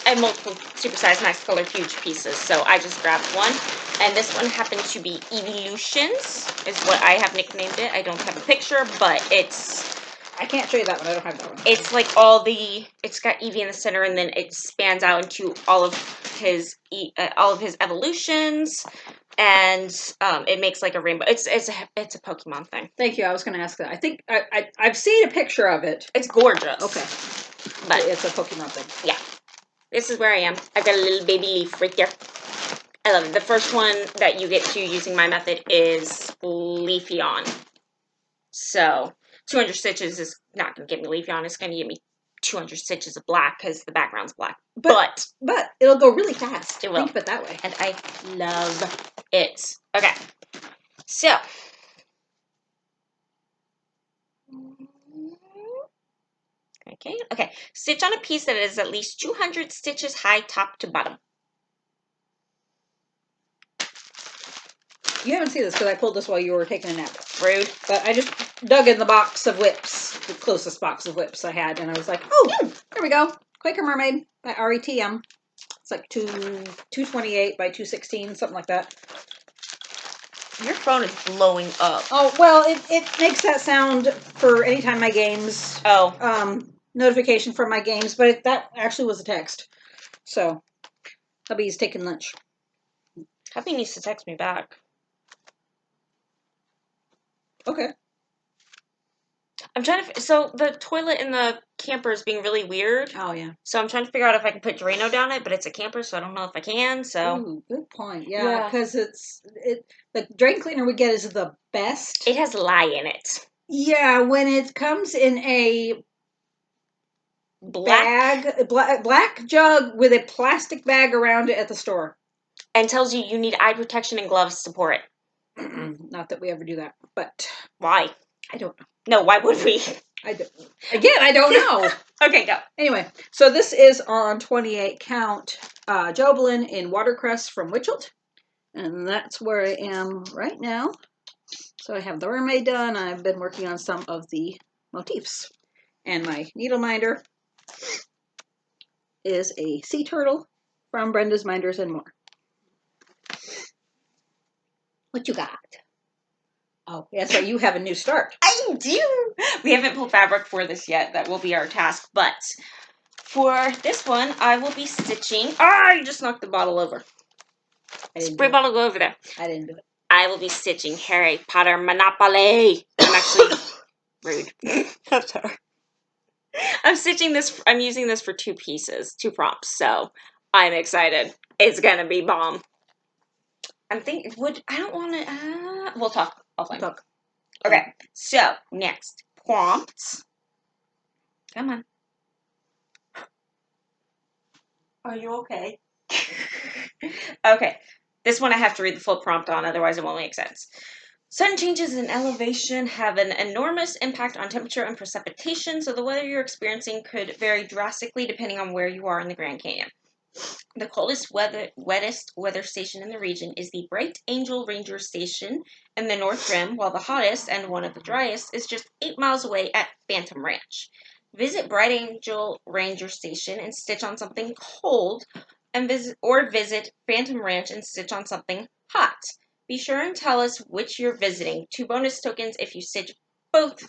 I have multiple supersized Max Color huge pieces, so I just grabbed one. And this one happened to be Evolutions, is what I have nicknamed it. I don't have a picture, but it's... I can't show you that one. I don't have that one. It's like it's got Eevee in the center, and then it spans out into all of his evolutions and it makes like a rainbow. It's a Pokemon thing. Thank you. I was going to ask that. I think I've seen a picture of it. It's gorgeous. Okay, but it's a Pokemon thing. Yeah, this is where I am. I've got a little baby leaf right there. I love it. The first one that you get to using my method is Leafeon. So 200 stitches is not going to give me Leafeon. It's going to give me 200 stitches of black because the background's black. But it'll go really fast. It will. Think of it that way. And I love it. Okay. So. Okay. Stitch on a piece that is at least 200 stitches high top to bottom. You haven't seen this because I pulled this while you were taking a nap. Rude. But I just dug in the box of whips, the closest box of whips I had, and I was like, oh, there we go. Quaker Mermaid by RETM. It's like 228 by 216, something like that. Your phone is blowing up. Oh, well, it makes that sound for anytime my games. Notification from my games, but that actually was a text. So, hubby's taking lunch. Hubby needs to text me back. Okay. I'm trying to. So the toilet in the camper is being really weird. Oh yeah. So I'm trying to figure out if I can put Drano down it, but it's a camper, so I don't know if I can. So. Ooh, good point. Yeah, because the drain cleaner we get is the best. It has lye in it. Yeah, when it comes in a black jug with a plastic bag around it at the store, and tells you need eye protection and gloves to pour it. Not that we ever do that, but why? I don't know. No, why would we? I don't know. Okay, go. Anyway, so this is on 28 count Joblin in Watercress from Witchelt. And that's where I am right now. So I have the mermaid done. I've been working on some of the motifs. And my needle minder is a sea turtle from Brenda's Minders and More. What you got? Oh, yeah, so you have a new start. I do. We haven't pulled fabric for this yet. That will be our task. But for this one, I will be stitching. Ah, you just knocked the bottle over. Spray bottle, go over there. I didn't do it. I will be stitching Harry Potter Monopoly. I'm actually rude. I'm sorry. I'm stitching this. I'm using this for 2 pieces, 2 prompts. So I'm excited. It's gonna be bomb. I'm thinking. I don't want to. We'll talk offline. Talk. Okay. So next prompts. Come on. Are you okay? Okay. This one I have to read the full prompt on, otherwise it won't make sense. Sudden changes in elevation have an enormous impact on temperature and precipitation, so the weather you're experiencing could vary drastically depending on where you are in the Grand Canyon. The coldest, wettest weather station in the region is the Bright Angel Ranger Station in the North Rim, while the hottest and one of the driest is just 8 miles away at Phantom Ranch. Visit Bright Angel Ranger Station and stitch on something cold, and visit Phantom Ranch and stitch on something hot. Be sure and tell us which you're visiting. 2 bonus tokens if you stitch both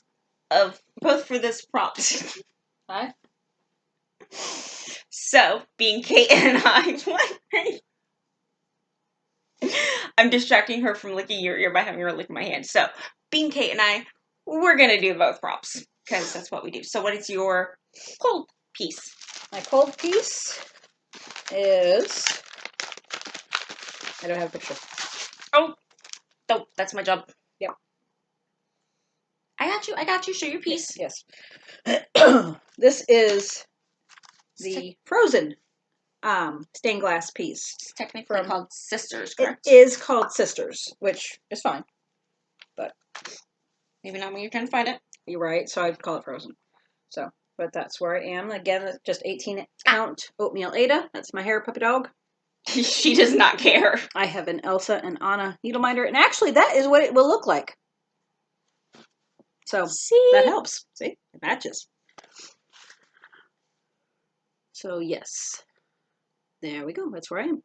for this prompt. Hi. So, being Kate and I, I'm distracting her from licking your ear by having her lick my hand. So, being Kate and I, we're gonna do both prompts because that's what we do. So, what is your cold piece? My cold piece is. I don't have a picture. Oh, that's my job. Yep. I got you. Show your piece. Yes. This is the Frozen stained glass piece. It's technically called Sisters, correct? It is called Sisters, which is fine. But maybe not when you're trying to find it. You're right, so I'd call it Frozen. So, but that's where I am. Again, it's just 18 count Oatmeal Ada. That's my hair puppy dog. She does not care. I have an Elsa and Anna needle minder, and actually that is what it will look like. So, that helps. See? It matches. So, yes. There we go. That's where I am.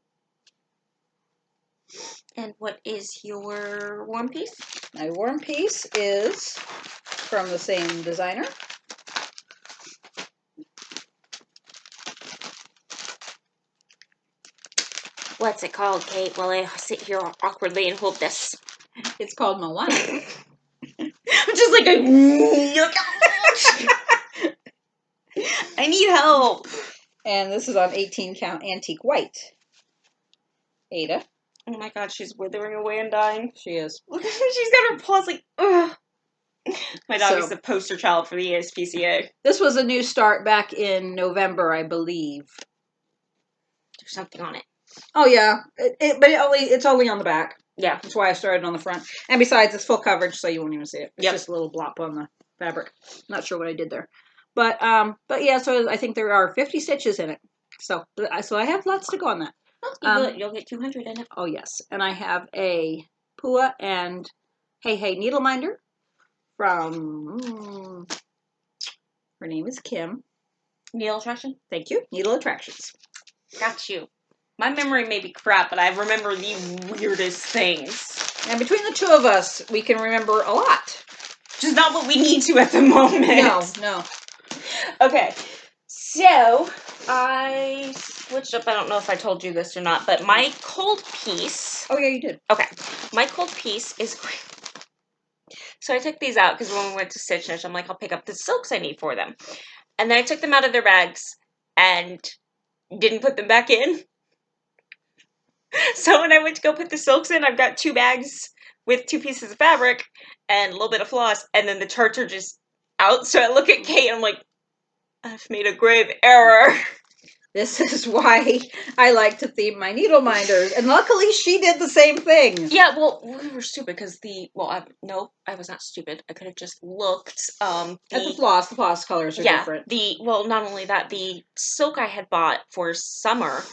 And what is your warm piece? My warm piece is from the same designer. What's it called, Kate? While I sit here awkwardly and hold this. It's called Moana. I'm just like, I need help. And this is on 18 count antique white. Ada. Oh my god, she's withering away and dying. She is. Look at her, she's got her paws like, ugh. My dog is the poster child for the ASPCA. This was a new start back in November, I believe. There's something on it. Oh yeah, but it's only on the back. Yeah, that's why I started on the front. And besides, it's full coverage, so you won't even see it. It's yep. just a little blop on the fabric. Not sure what I did there, but yeah. So I think there are 50 stitches in it. So I have lots to go on that. Oh, you'll get 200 in it. Oh yes, and I have a Pua and Hey needle minder from. Her name is Kim. Needle Attraction? Thank you. Needle Attractions. Got you. My memory may be crap, but I remember the weirdest things. And between the two of us, we can remember a lot. Just not what we need to at the moment. No. Okay. So, I switched up. I don't know if I told you this or not, but my cold piece... Oh, yeah, you did. Okay. My cold piece is... So I took these out because when we went to Stitch, I'm like, I'll pick up the silks I need for them. And then I took them out of their bags and didn't put them back in. So when I went to go put the silks in, I've got 2 bags with 2 pieces of fabric and a little bit of floss, and then the charts are just out. So I look at Kate and I'm like, I've made a grave error. This is why I like to theme my needle minders. And luckily she did the same thing. Yeah, well, we were stupid because no, I was not stupid. I could have just looked. At the floss. The floss colors are different. Not only that, the silk I had bought for summer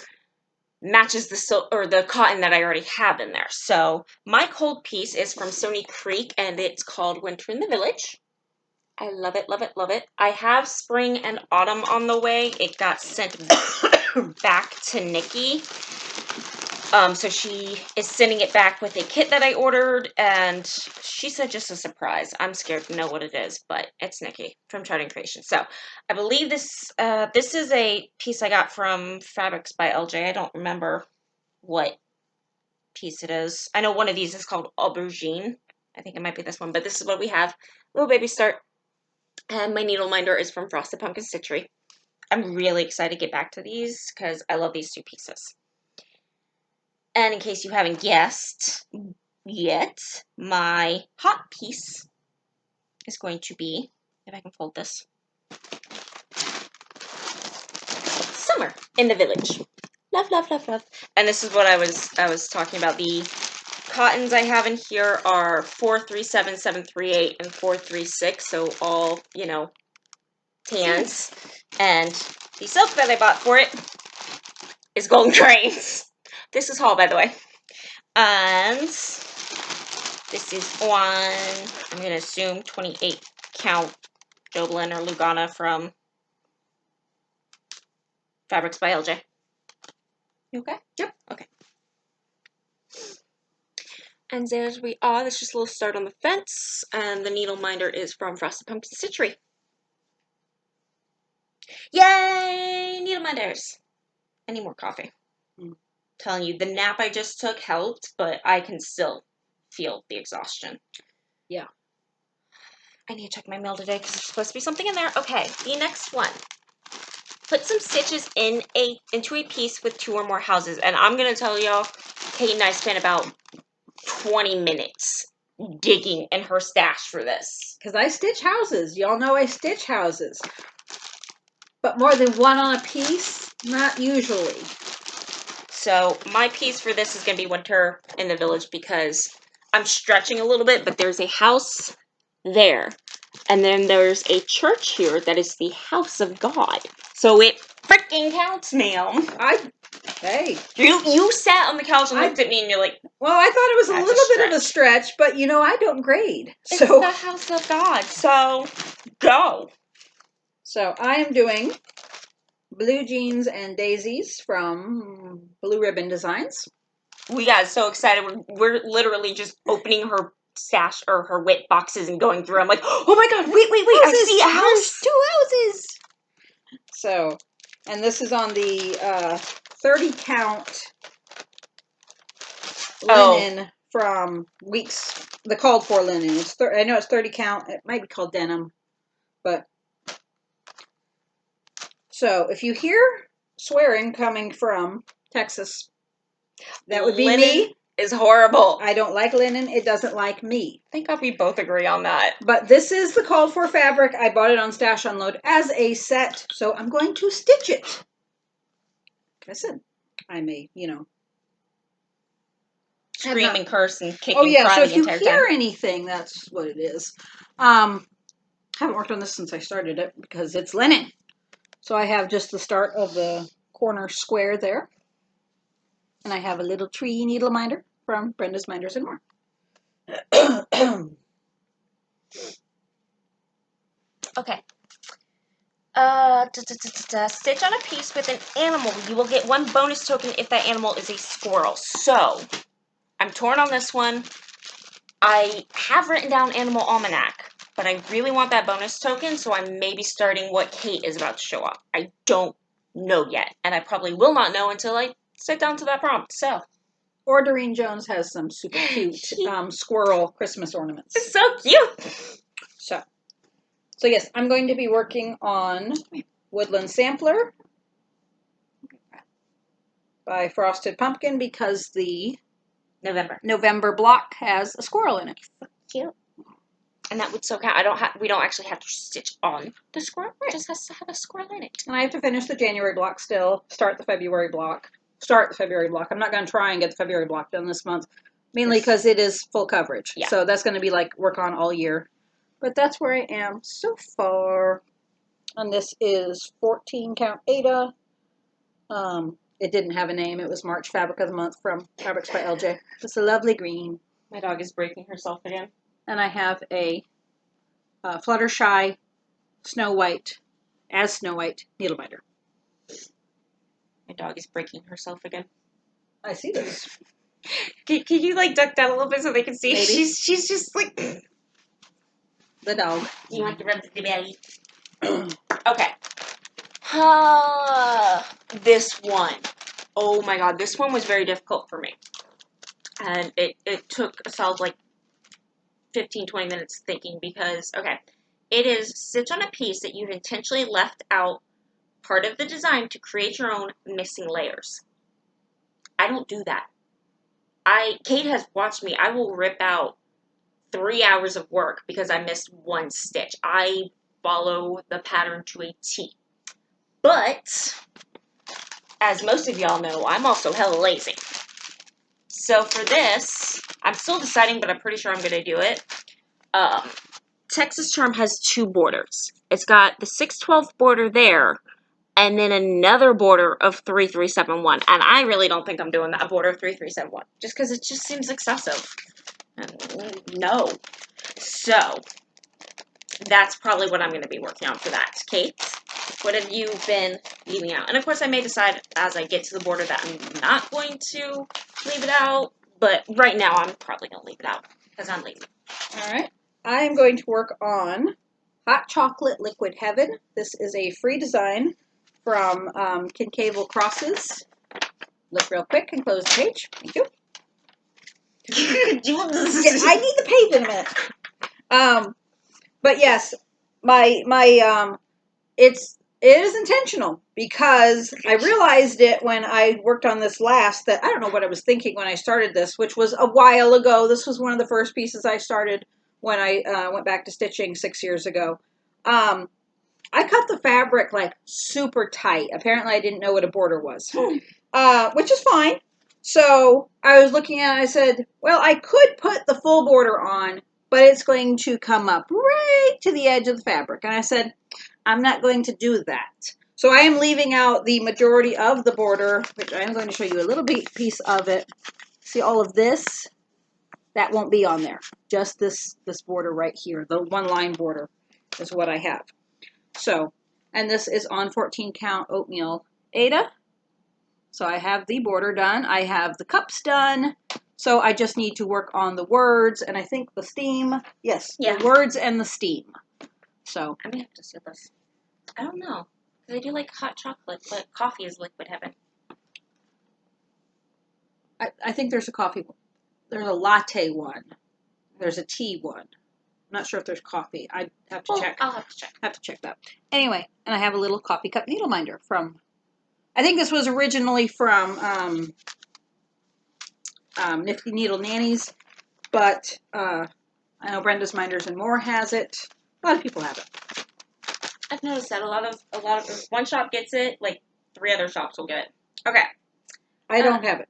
matches the silk or the cotton that I already have in there. So my cold piece is from Stony Creek and it's called Winter in the Village. I love it, love it, love it. I have spring and autumn on the way. It got sent back to Nikki. So she is sending it back with a kit that I ordered, and she said just a surprise. I'm scared to know what it is, but it's Nikki from Charting Creation. So I believe this is a piece I got from Fabrics by LJ. I don't remember what piece it is. I know one of these is called Aubergine. I think it might be this one, but this is what we have. Little baby start. And my needle minder is from Frosted Pumpkin Stitchery. I'm really excited to get back to these because I love these 2 pieces. And in case you haven't guessed yet, my hot piece is going to be, if I can fold this, Summer in the Village. Love, love, love, love. And this is what I was talking about. The cottons I have in here are 437, 738, and 436. So all, tans. And the silk that I bought for it is Golden Cranes. This is haul, by the way. And this is on, I'm going to assume, 28 count Joblin or Lugana from Fabrics by LJ. You okay? Yep. Okay. And there we are. That's just a little start on the fence. And the needle minder is from Frosted Pumpkin Stitchery. Yay! Needle minders. I need more coffee. Telling you, the nap I just took helped, but I can still feel the exhaustion. Yeah. I need to check my mail today because there's supposed to be something in there. Okay, the next one. Put some stitches into a piece with 2 or more houses. And I'm going to tell y'all, Kate and I spent about 20 minutes digging in her stash for this. Because I stitch houses. Y'all know I stitch houses. But more than 1 on a piece? Not usually. So my piece for this is going to be Winter in the Village because I'm stretching a little bit, but there's a house there. And then there's a church here that is the house of God. So it freaking counts, ma'am. Hey. You sat on the couch and looked at me and you're like... Well, I thought it was a little bit of a stretch, but I don't grade. It's the house of God, so go. So I am doing Blue Jeans and Daisies from Blue Ribbon Designs. We got so excited. We're literally just opening her stash or her WIT boxes and going through. I'm like, oh my god, wait, I see a house. 2 houses. So, and this is on the 30 count linen from weeks, the called for linen. I know it's 30 count. It might be called denim, but so if you hear swearing coming from Texas, that would be linen me. Is horrible. I don't like linen. It doesn't like me. Thank God we both agree on that. But this is the called for fabric. I bought it on Stash Unload as a set, so I'm going to stitch it. Like I said, I may, Scream and curse and kick and cry so the if you entire hear time. anything, that's what it is. I haven't worked on this since I started it because it's linen. So I have just the start of the corner square there. And I have a little tree needle minder from Brenda's Minders and More. Okay. Stitch on a piece with an animal. You will get 1 bonus token if that animal is a squirrel. So, I'm torn on this one. I have written down Animal Almanac, but I really want that bonus token, so I'm maybe starting what Kate is about to show up. I don't know yet, and I probably will not know until I sit down to that prompt. So, Or Doreen Jones has some super cute squirrel Christmas ornaments. It's so cute! So yes, I'm going to be working on Woodland Sampler by Frosted Pumpkin because the November block has a squirrel in it. So cute. And that would so count. We don't actually have to stitch on the squirrel. It just has to have a squirrel in it. And I have to finish the January block still, start the February block. I'm not going to try and get the February block done this month, mainly because it is full coverage. Yeah. So that's going to be like work on all year. But that's where I am so far. And this is 14 count Ada. It didn't have a name. It was March Fabric of the Month from Fabrics by LJ. It's a lovely green. My dog is breaking herself again. And I have a Fluttershy Snow White needle binder. My dog is breaking herself again. I see this. Can you like duck down a little bit so they can see? Maybe. She's just like the dog. You want to rub the belly? Okay. This one. Oh my god, this one was very difficult for me. And it took a solid like 15, 20 minutes thinking because, okay, it is stitch on a piece that you've intentionally left out part of the design to create your own missing layers. I don't do that. Kate has watched me. I will rip out 3 hours of work because I missed one stitch. I follow the pattern to a T. But, as most of y'all know, I'm also hella lazy. So for this, I'm still deciding, but I'm pretty sure I'm going to do it. Texas Charm has 2 borders. It's got the 612 border there, and then another border of 3371. And I really don't think I'm doing that border of 3371, just because it just seems excessive. No. So, that's probably what I'm going to be working on for that. Kate, what have you been leaving out? And of course, I may decide as I get to the border that I'm not going to leave it out, but right now I'm probably going to leave it out because I'm lazy. All right. I am going to work on Hot Chocolate Liquid Heaven. This is a free design from Concave Crosses. Look real quick and close the page. Thank you. I need the page in a minute. But yes, it is intentional because I realized it when I worked on this last that I don't know what I was thinking when I started this, which was a while ago. This was one of the first pieces I started when I went back to stitching 6 years ago. I cut the fabric like super tight. Apparently I didn't know what a border was, which is fine. So I was looking at it and I said, well, I could put the full border on, but it's going to come up right to the edge of the fabric. And I said, I'm not going to do that. So I am leaving out the majority of the border, which I am going to show you a little piece of it. See all of this? That won't be on there. Just this border right here, the 1 line border is what I have. So, and this is on 14 count oatmeal Ada. So I have the border done. I have the cups done. So I just need to work on the words and I think the steam. Yes, yeah. The words and the steam. So I may have to see this. I don't know. Because I do like hot chocolate, but coffee is liquid heaven. I think there's a coffee There's a latte one. There's a tea one. I'm not sure if there's coffee. I have to check. I'll have to check. Have to check that. Anyway, and I have a little coffee cup needle minder from. I think this was originally from Nifty Needle Nannies, but I know Brenda's Minders and More has it. A lot of people have it. I've noticed that a lot of if one shop gets it, like 3 other shops will get it. Okay. I don't have it,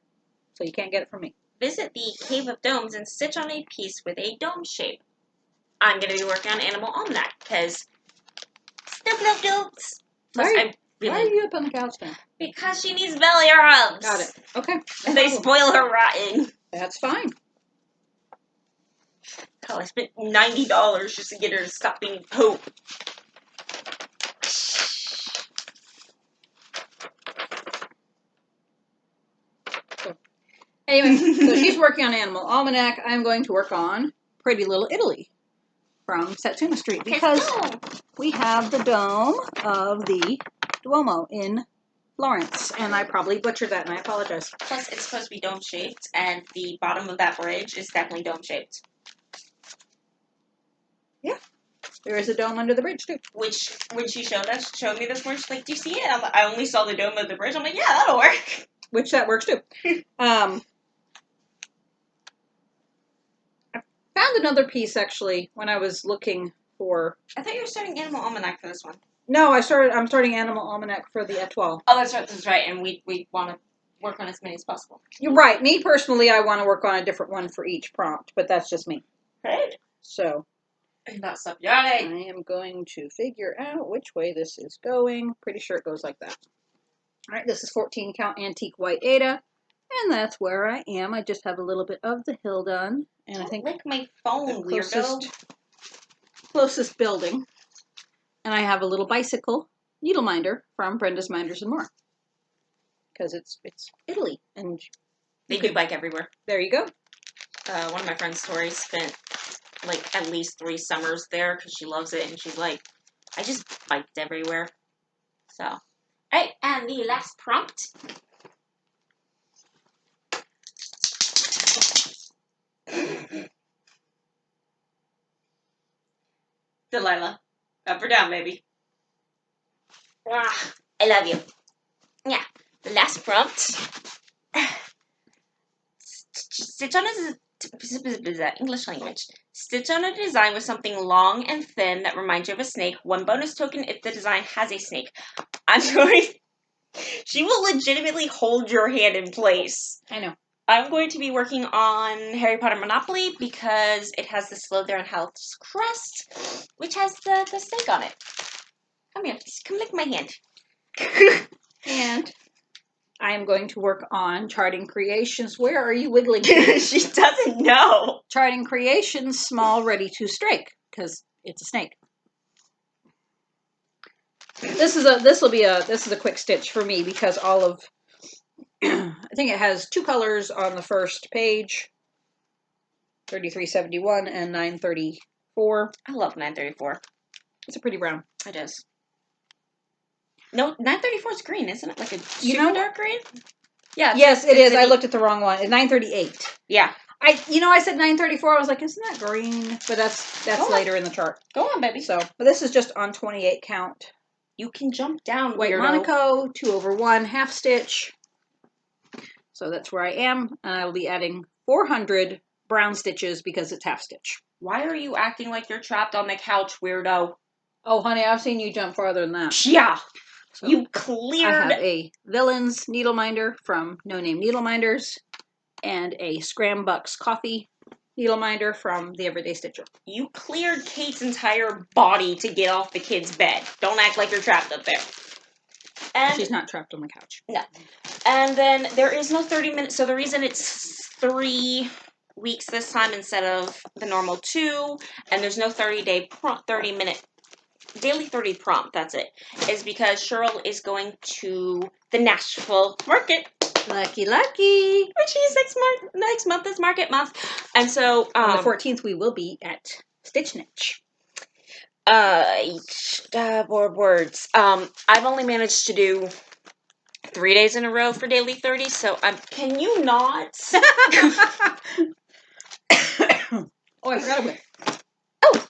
so you can't get it from me. Visit the Cave of Domes and stitch on a piece with a dome shape. I'm going to be working on Animal Almanac because Snoop Dopes. Why are you up on the couch now? Because she needs belly rubs. Got it. Okay. They spoil her rotten. That's fine. Hell, I spent $90 just to get her to stop being poop. Anyway, so she's working on Animal Almanac. I'm going to work on Pretty Little Italy from Satsuma Street because we have the dome of the Duomo in Florence, and I probably butchered that, and I apologize. Plus, it's supposed to be dome-shaped, and the bottom of that bridge is definitely dome-shaped. Yeah. There is a dome under the bridge, too. Which, when she showed me this morning, she's like, do you see it? I'm like, I only saw the dome of the bridge. I'm like, yeah, that'll work. Which that works, too. I found another piece, actually, when I was looking for... I thought you were starting Animal Almanac for this one. No, I'm starting Animal Almanac for the Etoile. Oh, that's right, and we want to work on as many as possible. You're right. Me, personally, I want to work on a different one for each prompt, but that's just me. Right. So... That's up, I am going to figure out which way this is going. Pretty sure it goes like that. All right, this is 14 count antique white Ada, and that's where I am. I just have a little bit of the hill done, and I think lick my phone, closest building. And I have a little bicycle needle minder from Brenda's Minders and More, because it's Italy, and they do bike everywhere. There you go. One of my friends, Tori, spent like at least 3 summers there because she loves it, and she's like, I just biked everywhere. So, all right, and the last prompt. Delilah, up or down, baby? I love you. Yeah, the last prompt. Stitch on a English language. Stitch on a design with something long and thin that reminds you of a snake. 1 bonus token if the design has a snake. She will legitimately hold your hand in place. I know. I'm going to be working on Harry Potter Monopoly because it has the Slytherin House crest, which has the snake on it. Come here. Come lick my hand. And I am going to work on Charting Creations. Where are you wiggling? She doesn't know. Charting Creations, small, ready to strike, because it's a snake. This is a quick stitch for me because all of I think it has 2 colors on the first page, 3371 and 934. I love 934. It's a pretty brown. It is. No, 934 is green, isn't it? Like a super dark green? Yeah. Yes, it is. I looked at the wrong one. It's 938. Yeah. I said 934. I was like, isn't that green? But that's later in the chart. Go on, baby. So, but this is just on 28 count. You can jump down, White weirdo. Monaco, 2/1 half stitch. So that's where I am, and I will be adding 400 brown stitches because it's half stitch. Why are you acting like you're trapped on the couch, weirdo? Oh, honey, I've seen you jump farther than that. Yeah. So you cleared. I have a Villains needle minder from No Name Needle Minders, and a Scrambucks coffee needle minder from the Everyday Stitcher. You cleared Kate's entire body to get off the kid's bed. Don't act like you're trapped up there. And she's not trapped on the couch. No. And then there is no 30 minutes. So the reason it's 3 weeks this time instead of the normal 2, and there's no 30-day prompt, 30-minute daily 30 prompt, that's it, is because Cheryl is going to the Nashville market. Lucky. Which is next month is market month. And so on the 14th we will be at Stitch Niche. Words. I've only managed to do 3 days in a row for daily 30, so can you not? Oh, I forgot about it.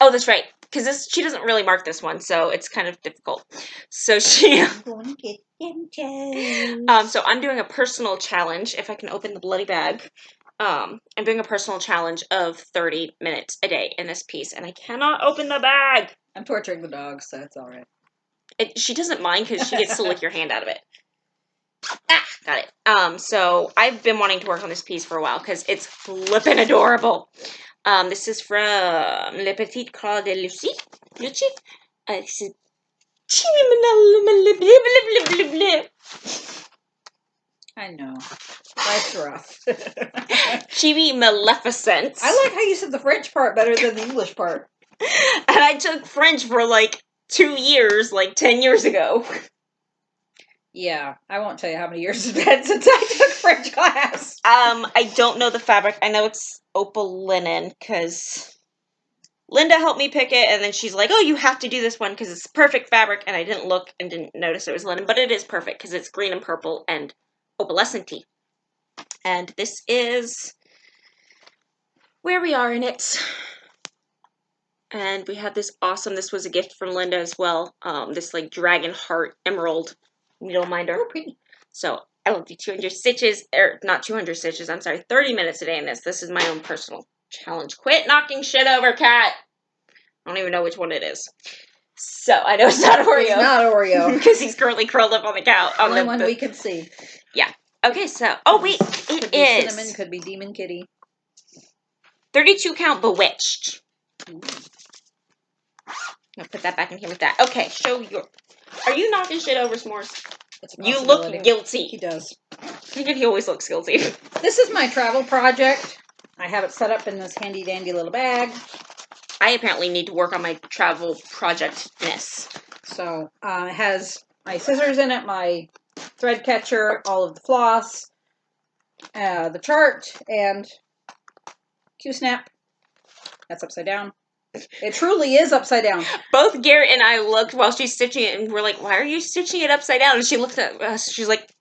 Oh, that's right. Because she doesn't really mark this one, so it's kind of difficult. So I'm going to get them toes. so I'm doing a personal challenge. If I can open the bloody bag, I'm doing a personal challenge of 30 minutes a day in this piece, and I cannot open the bag. I'm torturing the dog, so it's all right. She doesn't mind because she gets to lick your hand out of it. Ah, got it. So I've been wanting to work on this piece for a while because it's flippin' adorable. This is from Le Petit Croix de Lucie. Lucie? It's a I know. Life's rough. Chibi Maleficent. I like how you said the French part better than the English part. And I took French for like 2 years, like 10 years ago. Yeah, I won't tell you how many years it's been since I took French class. I don't know the fabric. I know it's opal linen because Linda helped me pick it, and then she's like, oh, you have to do this one because it's perfect fabric, and I didn't look and didn't notice it was linen, but it is perfect because it's green and purple and opalescent-y. And this is where we are in it. And we have this awesome, this was a gift from Linda as well, this like dragon heart emerald needle minder. Oh, pretty. So I will do 200 stitches, or not 200 stitches, I'm sorry, 30 minutes a day in this. This is my own personal challenge. Quit knocking shit over, cat! I don't even know which one it is. So I know it's not Oreo. It's not Oreo. Because he's currently curled up on the couch. Only one we can see. Yeah. Okay, so, oh wait, could be Cinnamon, could be Demon Kitty. 32 count Bewitched. Ooh. I'll put that back in here with that. Okay, show your... Are you knocking shit over, S'mores? You look guilty. He does. He always looks guilty. This is my travel project. I have it set up in this handy dandy little bag. I apparently need to work on my travel project-ness. So, it has my scissors in it, my thread catcher, all of the floss, the chart, and Q-snap. That's upside down. It truly is upside down. Both Garrett and I looked while she's stitching it, and we're like, why are you stitching it upside down? And she looked at us, she's like,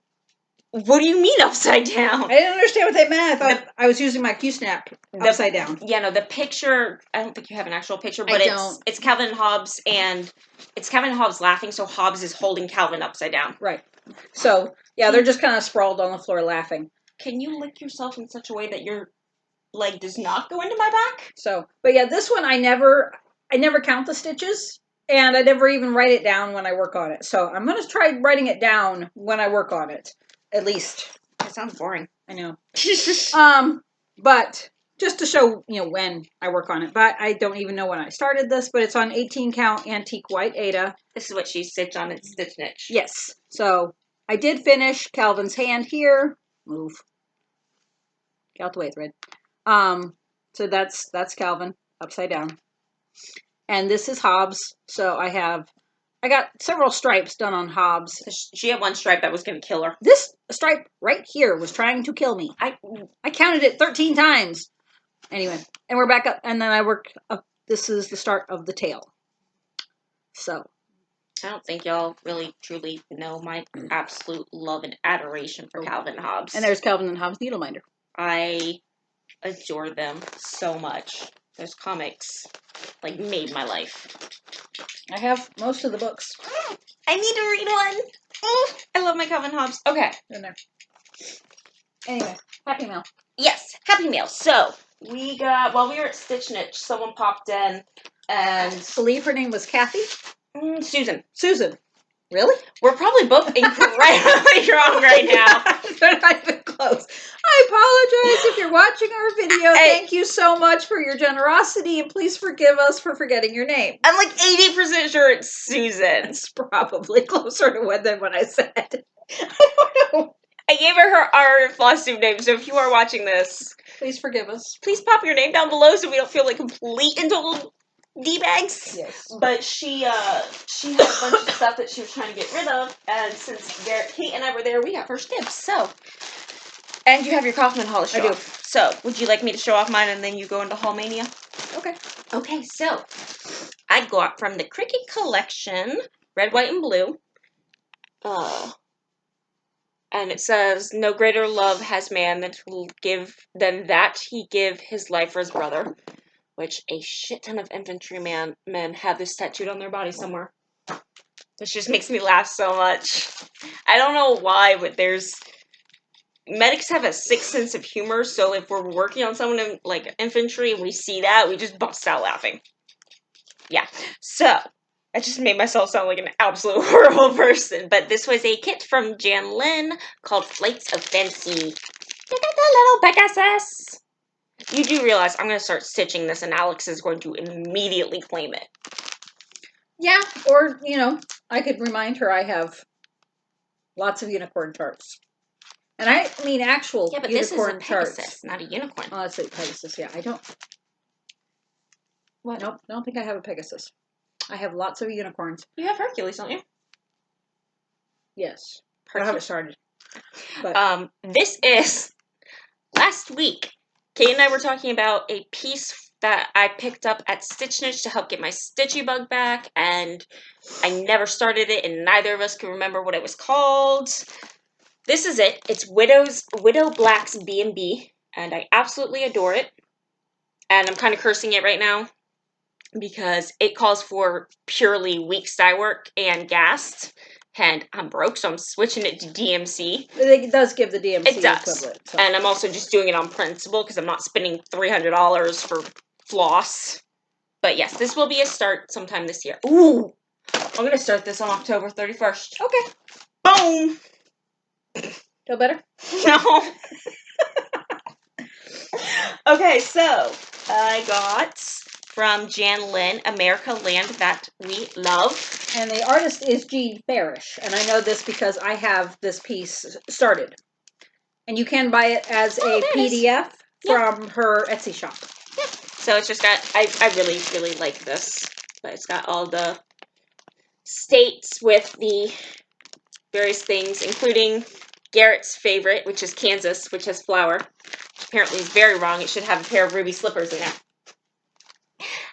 what do you mean upside down? I didn't understand what they meant. I thought I was using my Q-snap upside down. Yeah, no, the picture, I don't think you have an actual picture, but it's Calvin and Hobbes, and it's Calvin and Hobbes laughing, so Hobbes is holding Calvin upside down. Right. So, yeah, they're just kind of sprawled on the floor laughing. Can you lick yourself in such a way that your leg does not go into my back? So, but yeah, this one I never count the stitches, and I never even write it down when I work on it. So I'm going to try writing it down when I work on it, at least. That sounds boring. I know. But just to show, when I work on it. But I don't even know when I started this, but it's on 18 count Antique White Aida. This is what she stitched on its stitch niche. Yes. So I did finish Calvin's hand here. Move. Get out the way, thread. So that's Calvin upside down. And this is Hobbes. So I got several stripes done on Hobbes. She had one stripe that was going to kill her. This stripe right here was trying to kill me. I counted it 13 times. Anyway, and we're back up, and then I work up. This is the start of the tail. So. I don't think y'all really, truly know my absolute love and adoration for Calvin and Hobbes. And there's Calvin and Hobbes Needleminder. I adore them so much. Those comics, made my life. I have most of the books. I need to read one. Oh, I love my Calvin Hobbes. Okay. In there. Anyway, Happy Mail. Yes, Happy Mail. So, we got, while we were at Stitch Niche, someone popped in, and... I believe her name was Kathy? Susan. Susan. Really? We're probably both incredibly wrong right now. They're not even close. I apologize if you're watching our video. Thank you so much for your generosity, and please forgive us for forgetting your name. I'm 80% sure it's Susan. It's probably closer to what than what I said. I don't know. I gave her our Flosstube name, so if you are watching this, please forgive us. Please pop your name down below so we don't feel like complete and total D-bags. Yes. But she had a bunch of stuff that she was trying to get rid of, and since Kate and I were there, we got first dibs, so. And you have your Kaufman haul to show off. So, would you like me to show off mine and then you go into Haul Mania? Okay. Okay, so, I got from the Cricket Collection, red, white, and blue. And And it says, no greater love has man than that he give his life for his brother. Which a shit ton of infantrymen have this tattooed on their body somewhere. This just makes me laugh so much. I don't know why, but medics have a sick sense of humor, so if we're working on someone in, like, infantry and we see that, we just bust out laughing. Yeah. So, I just made myself sound like an absolute horrible person, but this was a kit from Jan Lin called Flights of Fancy. Look at the little Pegasus! You do realize I'm going to start stitching this and Alex is going to immediately claim it. Yeah, or, you know, I could remind her I have lots of unicorn charts. And I mean actual unicorn charts. Yeah, but this is a Pegasus, not a unicorn. Oh, that's a Pegasus, yeah. I don't... What? Nope, I don't think I have a Pegasus. I have lots of unicorns. You have Hercules, don't you? Yes. I don't have it started. But. This is... Last week, Kate and I were talking about a piece that I picked up at Stitch Niche to help get my stitchy bug back, and I never started it, and neither of us can remember what it was called. This is it. It's Widow Black's B&B, and I absolutely adore it. And I'm kind of cursing it right now because it calls for purely weak sty work and gassed. And I'm broke, so I'm switching it to DMC. It does give the DMC equivalent. So. And I'm also just doing it on principle because I'm not spending $300 for floss. But yes, this will be a start sometime this year. Ooh! I'm going to start this on October 31st. Okay. Boom! Feel better? No. Okay, so I got from Jan Lin, America Land That We Love. And the artist is Jean Farish. And I know this because I have this piece started. And you can buy it as a PDF from her Etsy shop. Yeah. So it's just got, I really, really like this. But it's got all the states with the various things, including Garrett's favorite, which is Kansas, which has flour. Which apparently is very wrong. It should have a pair of ruby slippers in there.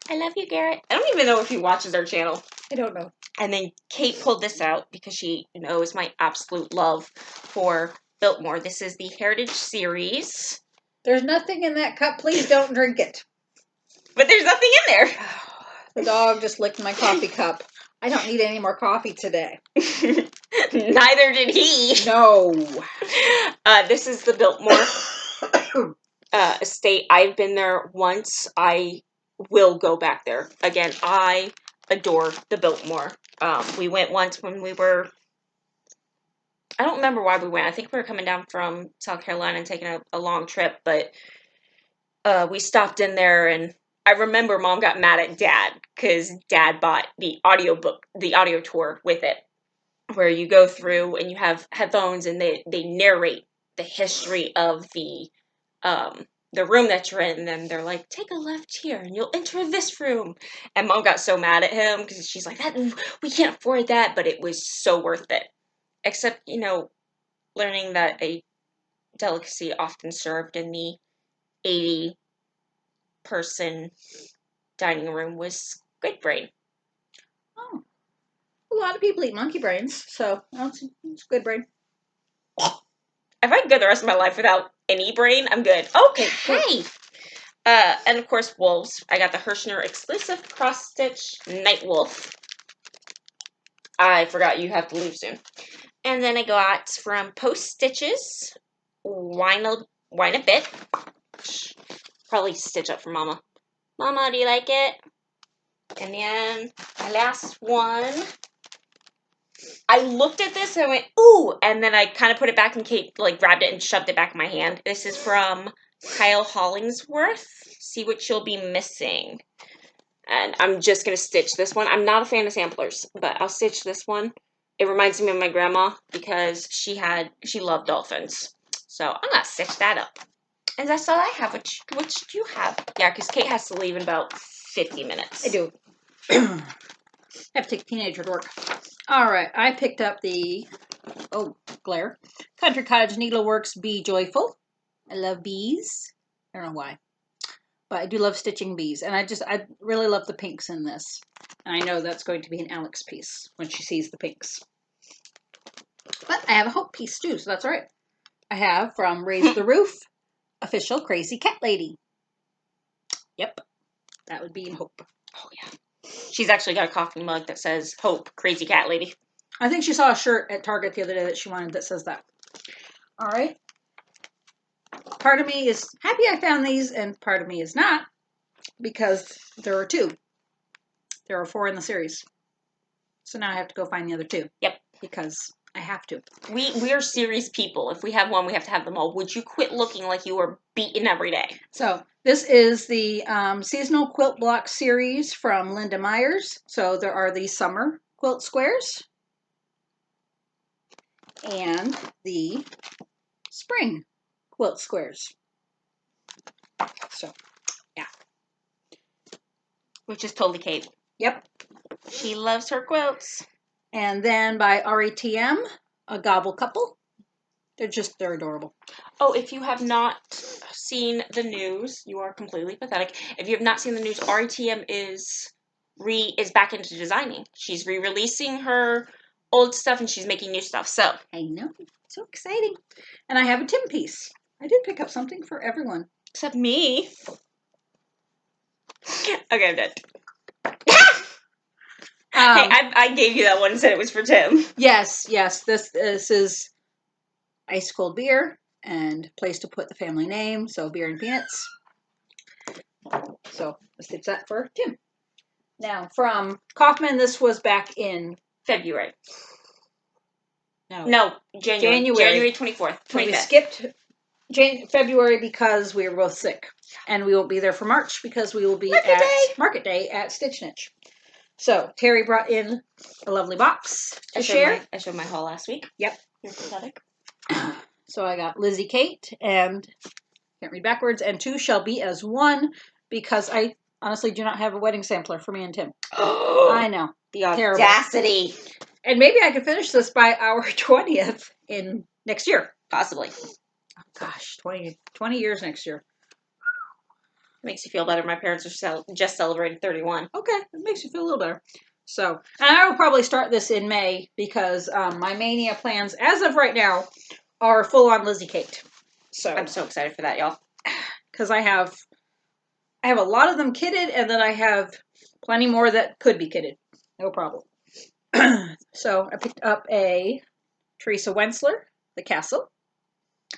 I love you, Garrett. I don't even know if he watches our channel. I don't know. And then Kate pulled this out because she knows my absolute love for Biltmore. This is the Heritage Series. There's nothing in that cup. Please don't drink it. But there's nothing in there. The dog just licked my coffee cup. I don't need any more coffee today. Neither did he. No. This is the Biltmore estate. I've been there once. I will go back there. Again, I adore the Biltmore. We went once when we were... I don't remember why we went. I think we were coming down from South Carolina and taking a long trip, but we stopped in there, and I remember Mom got mad at Dad because Dad bought the audio tour with it, where you go through and you have headphones and they narrate the history of the room that you're in, and then they're like, take a left here and you'll enter this room. And Mom got so mad at him because she's like, we can't afford that, but it was so worth it. Except, you know, learning that a delicacy often served in the 80-person dining room was squid brain. Oh. A lot of people eat monkey brains, so it's good brain. If I can go the rest of my life without any brain, I'm good. Okay. And of course, wolves. I got the Hirschner exclusive cross-stitch Night Wolf. I forgot you have to leave soon. And then I got from Post Stitches, Whine a Bit. Probably stitch up for Mama. Mama, do you like it? And then my last one. I looked at this and I went, ooh! And then I kind of put it back and Kate grabbed it and shoved it back in my hand. This is from Kyle Hollingsworth. See what you'll be missing. And I'm just going to stitch this one. I'm not a fan of samplers, but I'll stitch this one. It reminds me of my grandma because she loved dolphins. So I'm going to stitch that up. And that's all I have. What do you have? Yeah, because Kate has to leave in about 50 minutes. I do. I have to take a teenager to work. All right. I picked up the, glare, Country Cottage Needleworks Bee Joyful. I love bees. I don't know why. But I do love stitching bees. And I really love the pinks in this. And I know that's going to be an Alex piece when she sees the pinks. But I have a Hope piece too, so that's all right. I have from Raise the Roof, official Crazy Cat Lady. Yep, that would be in Hope. Oh, yeah. She's actually got a coffee mug that says Hope, Crazy Cat Lady. I think she saw a shirt at Target the other day that she wanted that says that. All right. Part of me is happy I found these, and part of me is not, because there are 2. There are 4 in the series. So now I have to go find the other 2. Yep. Because I have to. We are serious people. If we have one, we have to have them all. Would you quit looking like you were beaten every day? So this is the seasonal quilt block series from Linda Myers. So there are the summer quilt squares and the spring quilt squares. So, yeah. Which is totally Kate. Yep. She loves her quilts. And then by RATM, a Gobble Couple. They're adorable. Oh, if you have not seen the news, you are completely pathetic. If you have not seen the news, RATM is back into designing. She's re-releasing her old stuff and she's making new stuff. So I know. So exciting. And I have a Tim piece. I did pick up something for everyone. Except me. Okay, I'm done. Hey, I gave you that one and said it was for Tim. Yes. This is ice cold beer and place to put the family name. So beer and peanuts. So let's take that for Tim. Now from Kaufman, this was back in February. No, January 24th. So we skipped February because we were both sick. And we won't be there for March because we will be Market Day at Stitch Niche. So Terry brought in a lovely box to share. I showed my haul last week. Yep. You're pathetic. So I got Lizzie Kate and can't read backwards, and 2 shall be as 1 because I honestly do not have a wedding sampler for me and Tim. Oh, I know. The audacity. Terrible. And maybe I could finish this by our 20th in next year. Possibly. Oh, gosh, 20 years next year. Makes you feel better. My parents are just celebrated 31. Okay, it makes you feel a little better. So, and I will probably start this in May because my Mania plans, as of right now, are full on Lizzie Kate. So I'm so excited for that, y'all. Because I have a lot of them kitted, and then I have plenty more that could be kitted. No problem. So I picked up a Teresa Wentzler, The Castle.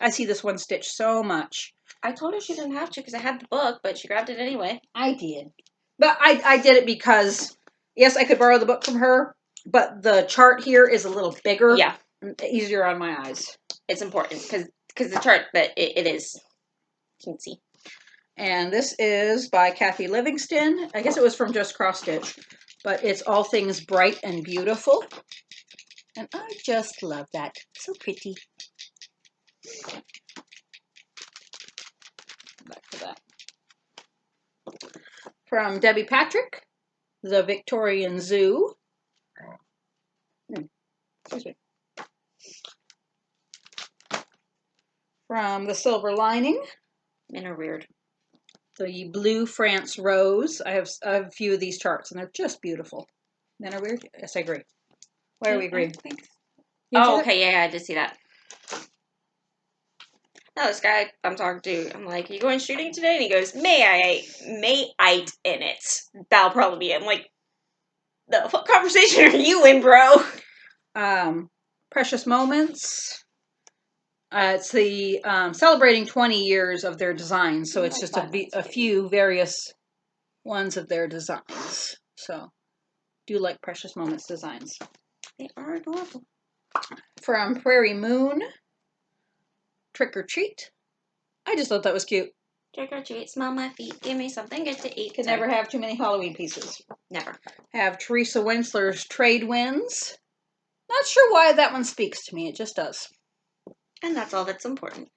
I see this one stitch so much. I told her she didn't have to because I had the book, but she grabbed it anyway. I did. But I did it because, yes, I could borrow the book from her, but the chart here is a little bigger. Yeah. Easier on my eyes. It's important because the chart, but it is teensy. And this is by Kathy Livingston. I guess it was from Just Cross Stitch, but it's all things bright and beautiful. And I just love that. So pretty. Back to that. From Debbie Patrick, The Victorian Zoo. Excuse me. From The Silver Lining. Men are weird. The Blue France Rose. I have a few of these charts, and they're just beautiful. Men are weird? Yes, I agree. Why are we agreeing? Oh, okay, yeah, I did see that. No, this guy I'm talking to, I'm like, are you going shooting today? And he goes, may I in it. That'll probably be it. I'm like, what conversation are you in, bro? Precious Moments. It's the celebrating 20 years of their designs, so it's just a few various ones of their designs. So, do like Precious Moments designs. They are adorable. From Prairie Moon, Trick or Treat. I just thought that was cute. Trick or treat, smell my feet, give me something good to eat. Can never have too many Halloween pieces. Never. Have Teresa Wentzler's Trade Winds. Not sure why that one speaks to me. It just does. And that's all that's important.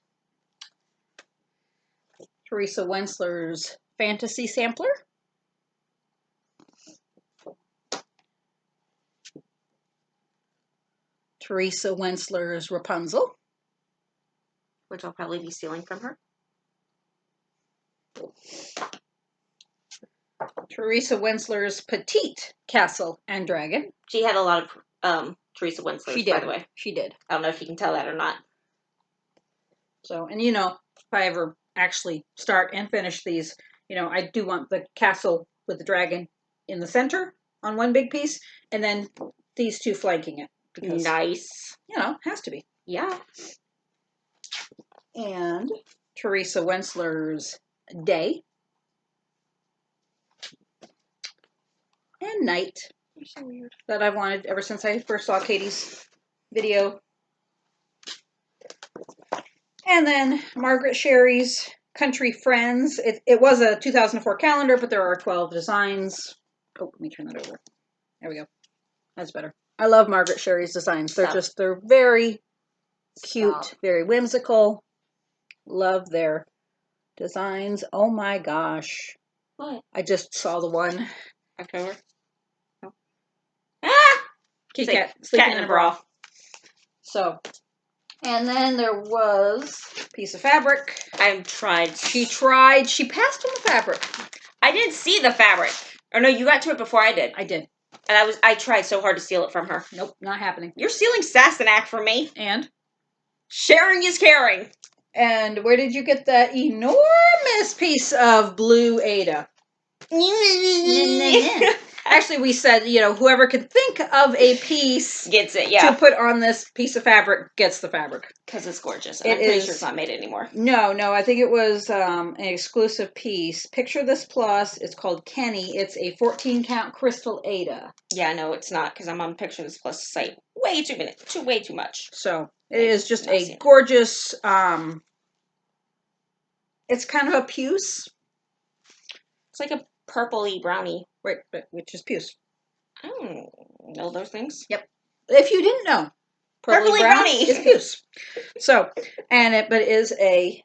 Teresa Wentzler's Fantasy Sampler. Teresa Wentzler's Rapunzel. Which I'll probably be stealing from her. Teresa Wentzler's Petite Castle and Dragon. She had a lot Teresa Winsler's, She did. by the way. She did. I don't know if you can tell that or not. So, and if I ever actually start and finish these, I do want the castle with the dragon in the center on one big piece, and then these two flanking it. Because, nice. Has to be. Yeah. And Teresa Winsler's day. And night. You're so weird. That I've wanted ever since I first saw Katie's video. And then Margaret Sherry's Country Friends. It was a 2004 calendar, but there are 12 designs. Oh, let me turn that over. There we go. That's better. I love Margaret Sherry's designs. They're very cute, very whimsical. Love their designs. Oh my gosh. What? I just saw the one. October? Oh. Ah! Kitty Cat sleeping in a bra. So, and then there was a piece of fabric. I've tried. She tried. She passed on the fabric. I didn't see the fabric. Or no, you got to it before I did. I did. And I tried so hard to steal it from her. Nope, not happening. You're stealing Sassenach from me. And? Sharing is caring. And where did you get that enormous piece of blue Ada? Actually, we said, whoever could think of a piece gets it, yeah. To put on this piece of fabric gets the fabric. Because it's gorgeous. And I'm pretty sure it's not made anymore. No, I think it was an exclusive piece. Picture this plus. It's called Kenny. It's a 14-count crystal Ada. Yeah, no, it's not, because I'm on Picture This Plus site way too much. So, it is just a gorgeous, it's kind of a puce. It's like a purpley brownie. Right, which is puce. I don't know those things. Yep. If you didn't know, purpley brownie is puce. So, but it is a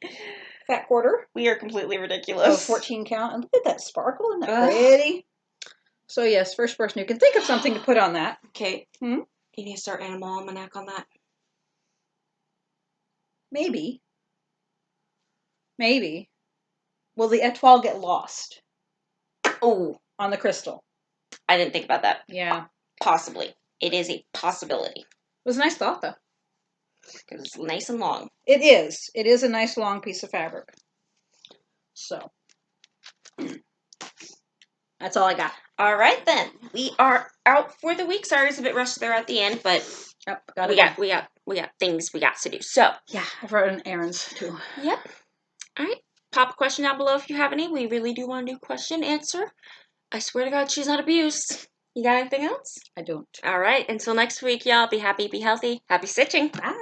fat quarter. We are completely ridiculous. 14 count. And look at that sparkle. Isn't that pretty? So, yes, first person who can think of something to put on that. Okay. You need to start Animal Almanac on that. Maybe. Will the etoile get lost? Oh. On the crystal. I didn't think about that. Yeah. Possibly. It is a possibility. It was a nice thought, though. Because it's nice and long. It is. It is a nice long piece of fabric. So. That's all I got. All right, then. We are out for the week. Sorry, it's a bit rushed there at the end, but we got things we got to do. So. Yeah, I've run errands, too. Yep. All right. Pop a question down below if you have any. We really do want to do question answer. I swear to God, she's not abused. You got anything else? I don't. All right. Until next week, y'all. Be happy, be healthy. Happy stitching. Bye.